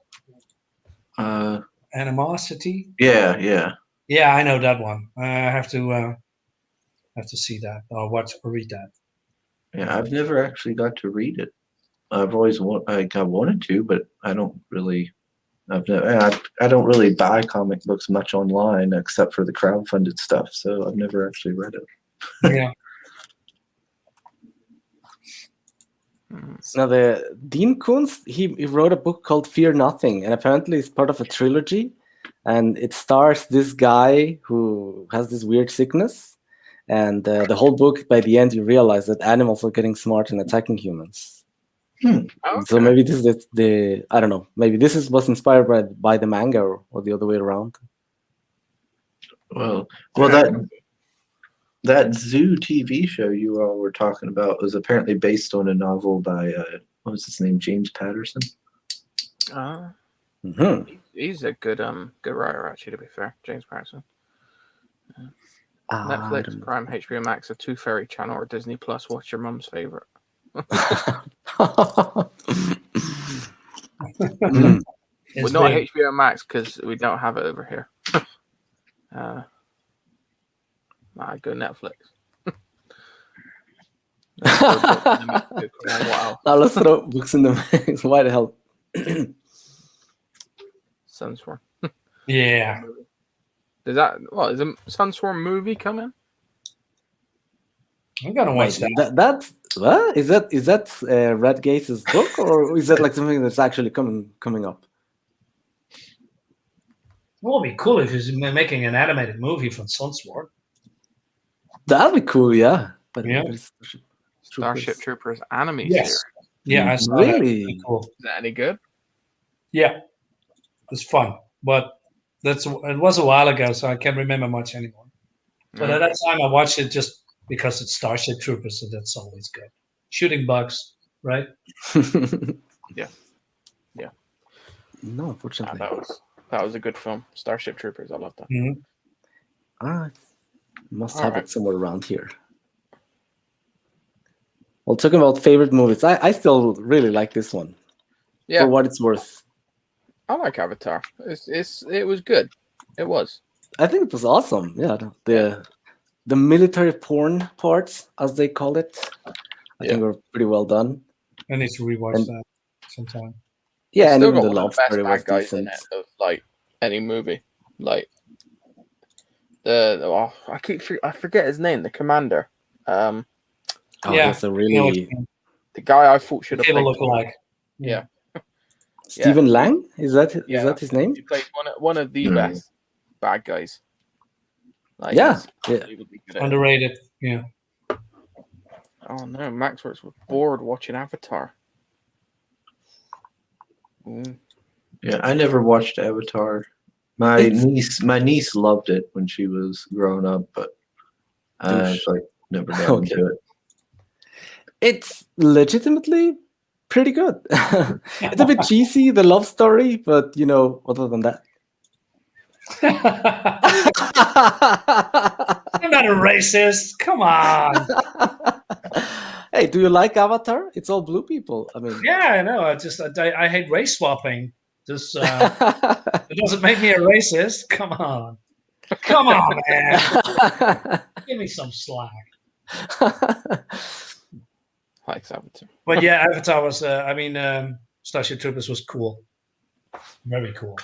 Animosity? Yeah, yeah. Yeah, I know that one. I have to see that or read that. Yeah, I've never actually got to read it. I've always wanted to, but I don't really. I don't really buy comic books much online except for the crowdfunded stuff, so I've never actually read it. Yeah. Now, the Dean Koontz, he wrote a book called Fear Nothing, and apparently it's part of a trilogy, and it stars this guy who has this weird sickness, and the whole book, by the end, you realize that animals are getting smart and attacking humans. Okay. So maybe this is I don't know, maybe this was inspired by the manga or the other way around. Well, that That Zoo TV show you all were talking about was apparently based on a novel by what was his name, James Patterson. Mhm. He's a good writer, actually. To be fair, James Patterson. I Netflix, don't know. Prime, HBO Max, a Tooth Fairy channel, or Disney Plus. What's your mum's favorite? Mm. Well, It's not big. HBO Max because we don't have it over here. I go Netflix. Wow. Now let's throw books in the mix. Why the hell? Sunstorm. Yeah. Is that what is a Sunstorm movie coming? I'm gonna watch Wait, that. that's what? Is that Red Gates' book, or is that like something that's actually coming up? It would be cool if he's making an animated movie from Sunsword. That'd be cool, yeah. But Yeah. it's Starship Troopers anime Yes. series. Yeah, I saw that. Really? Pretty cool. Is that any good? Yeah, it's fun, but it was a while ago, so I can't remember much anymore. But at that time, I watched it just because it's Starship Troopers, so that's always good. Shooting bugs, right? No, unfortunately. That was a good film. Starship Troopers. I love that. Mhm. Must All have right. it somewhere around here. Well, talking about favorite movies, I still really like this one. Yeah, For what it's worth. I like Avatar. It was good. It was. I think it was awesome. Yeah, the military porn parts, as they call it, I think were pretty well done. I need to rewatch And- that sometime. Yeah, It's and still even got the one of love the best story was bad guys in decent. it of like any movie. Like I forget his name. The commander. Oh, Yeah, that's a You know really what you mean. The guy I thought should have Cable played. lookalike. Yeah. Stephen Lang. Is that his name? He played one of the best bad guys. Like, Yeah, he's yeah. unbelievably good at it. Underrated. Yeah. Oh no, Max was bored watching Avatar. Yeah, I never watched Avatar. My niece loved it when she was growing up, but I like never got Okay. into it. It's legitimately pretty good. It's a bit cheesy, the love story, but other than that. I'm not a racist. Come on. Hey, do you like Avatar? It's all blue people. I mean, Yeah, I know. I hate race swapping. Just it doesn't make me a racist. Come on, man. Give me some slack. Likes Avatar. But yeah, Avatar was. Starship Troopers was cool. Very cool.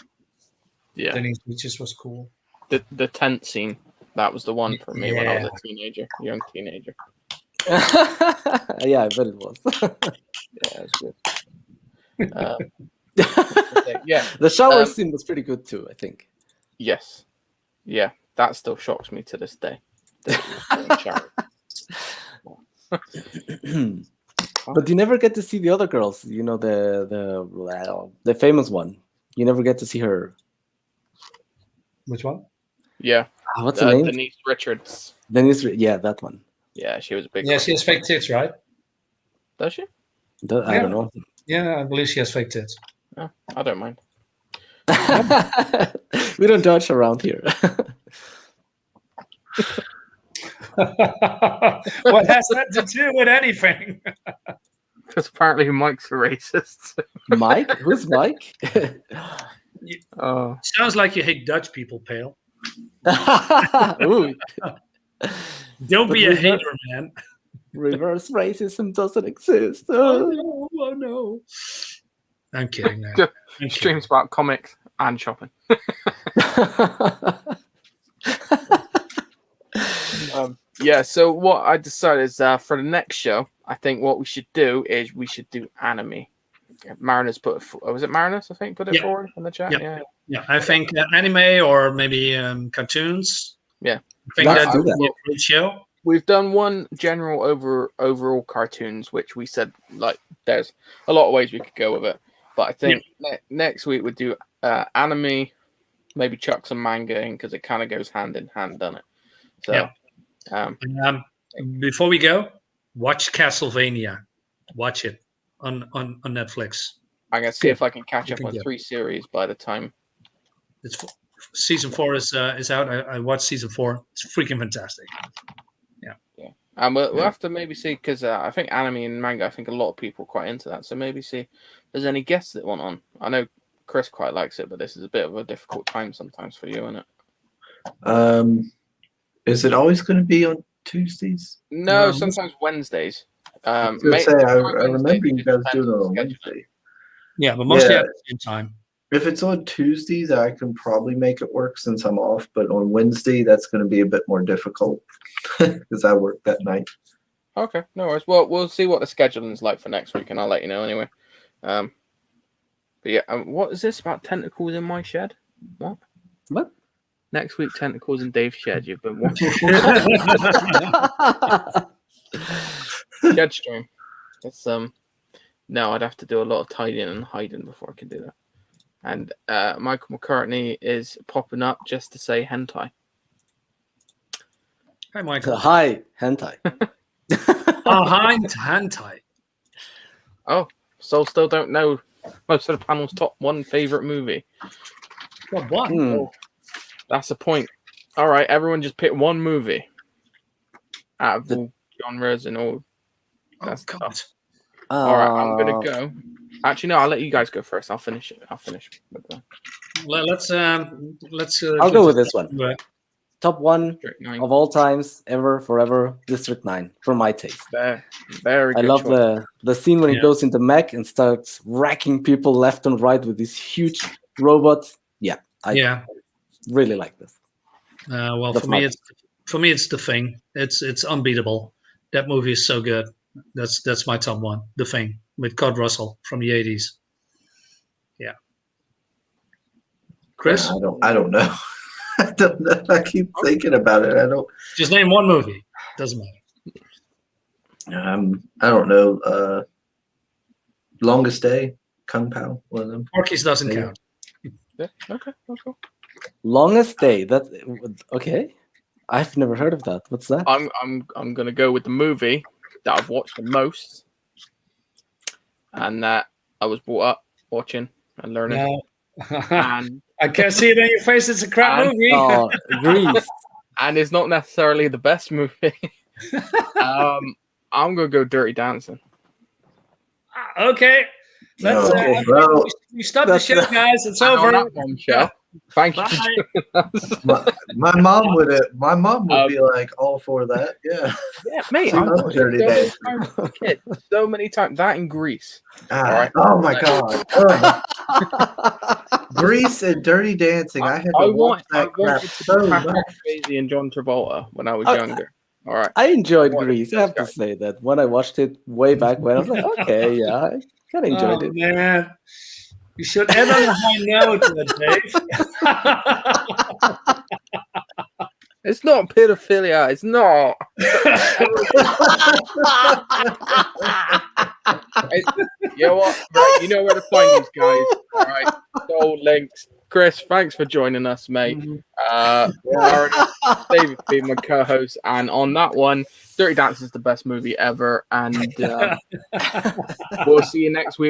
Yeah. Denise Beaches was cool. The tent scene, that was the one for me when I was Yeah. a young teenager. Yeah, I bet it was. Yeah, it was good. Yeah. The shower scene was pretty good too, I think. Yes. Yeah. That still shocks me to this day. But you never get to see the other girls. The famous one. You never get to see her. Which one? Yeah. What's her name? Denise Richards. Yeah, that one. Yeah, she was a big. Yeah, she has fake tits, right? Does she? I don't know. Yeah, I believe she has fake tits. Oh, I don't mind. We don't judge around here. What has that to do with anything? Because apparently Mike's a racist. Mike? Who's Mike? Oh. Sounds like you hate Dutch people, Pale. Ooh, Don't But be a reverse- hater, man. reverse racism doesn't exist. Oh no. I'm kidding, man. I'm kidding. Streams about comics and shopping. Yeah, so what I decided is for the next show, I think what we should do is we should do anime. Marinus was it Marinus? I think put it Yeah. forward in the chat. Yeah. Yeah. Yeah, I think anime or maybe cartoons. Yeah. I think Let's that do would that. be a great show. We've done one general overall cartoons, which we said like there's a lot of ways we could go with it, but I think next week we'd do anime, maybe chuck some manga in because it kind of goes hand in hand, doesn't it? So Yeah. Before we go, watch Castlevania. Watch it on Netflix. I'm gonna see if I can catch up Good, on yeah. 3 series by the time. It's season 4 is out. I watched season 4. It's freaking fantastic. We'll have to maybe see because I think anime and manga. I think a lot of people are quite into that. So maybe see if there's any guests that want on. I know Chris quite likes it, but this is a bit of a difficult time sometimes for you, isn't it? Is it always going to be on Tuesdays? No, No, sometimes Wednesdays. I was gonna say, I remember you guys doing it on Wednesday. Yeah, but mostly Yeah. at the same time. If it's on Tuesdays, I can probably make it work since I'm off. But on Wednesday, that's going to be a bit more difficult because I work that night. Okay, no worries. Well, we'll see what the scheduling is like for next week, and I'll let you know anyway. But yeah, what is this about tentacles in my shed? What? What? Next week, tentacles in Dave's shed. You've been watching shed stream. It's no, I'd have to do a lot of tidying and hiding before I can do that. And Michael McCartney is popping up just to say hentai. Hi, Michael. Hi, hentai. Hi, hentai. Oh, so still don't know most of the panel's top 1 favorite movie. What one? Hmm. That's the point. All right, everyone just pick 1 movie out of all genres and all. Oh, That's God. tough. All right, I'm gonna go. Actually, no, I'll let you guys go first. I'll finish it. With the Let's. I'll go with this one. Top 1 District 9. of all times, ever, forever, District 9, for my taste. Very I good love choice. the scene when he Yeah. goes into mech and starts wrecking people left and right with these huge robots. Yeah, I Yeah. really like this. Well, That's for me, my- it's The Thing. It's unbeatable. That movie is so good. That's my top 1. The Thing with Kurt Russell from the 80s. Yeah. Chris, I don't know. I don't know. I keep thinking about it. I don't. just name 1 movie. Doesn't matter. I don't know. Longest Day, Kung Pao, one of them. Porky's doesn't Yeah. count. Yeah, okay, that's cool. Longest Day. That okay? I've never heard of that. What's that? I'm gonna go with the movie that I've watched the most, and that I was brought up watching and learning. No. And I can't see it on your face. It's a crap And- movie. Oh, Grease. and it's not necessarily the best movie. I'm gonna go Dirty Dancing. Okay. Let's. Okay, well, we stop the that's- show, guys. It's And on over. that bombshell, thank you. Bye. my mom would Um, be like all for that. Yeah. Yeah, mate, She I've loves watched Dirty it so many Dancing. times as a kid. So many times. That in Greece. Ah, oh my god. Ugh. Grease and Dirty Dancing. I had to watch that crap wanted to so be much. Patrick Swayze and John Travolta when I was Oh, younger. All right. I enjoyed What Grease. is I have this to say that when I watched it way back when, I was like, okay, yeah, I kind of enjoyed it. Man. You should end on a high note, Dave. It's not pedophilia. It's not. You know what? Right, you know where to find these guys. All right. Soul links. Chris, thanks for joining us, mate. Aaron, David being my co-host, and on that one, Dirty Dancing is the best movie ever. And we'll see you next week.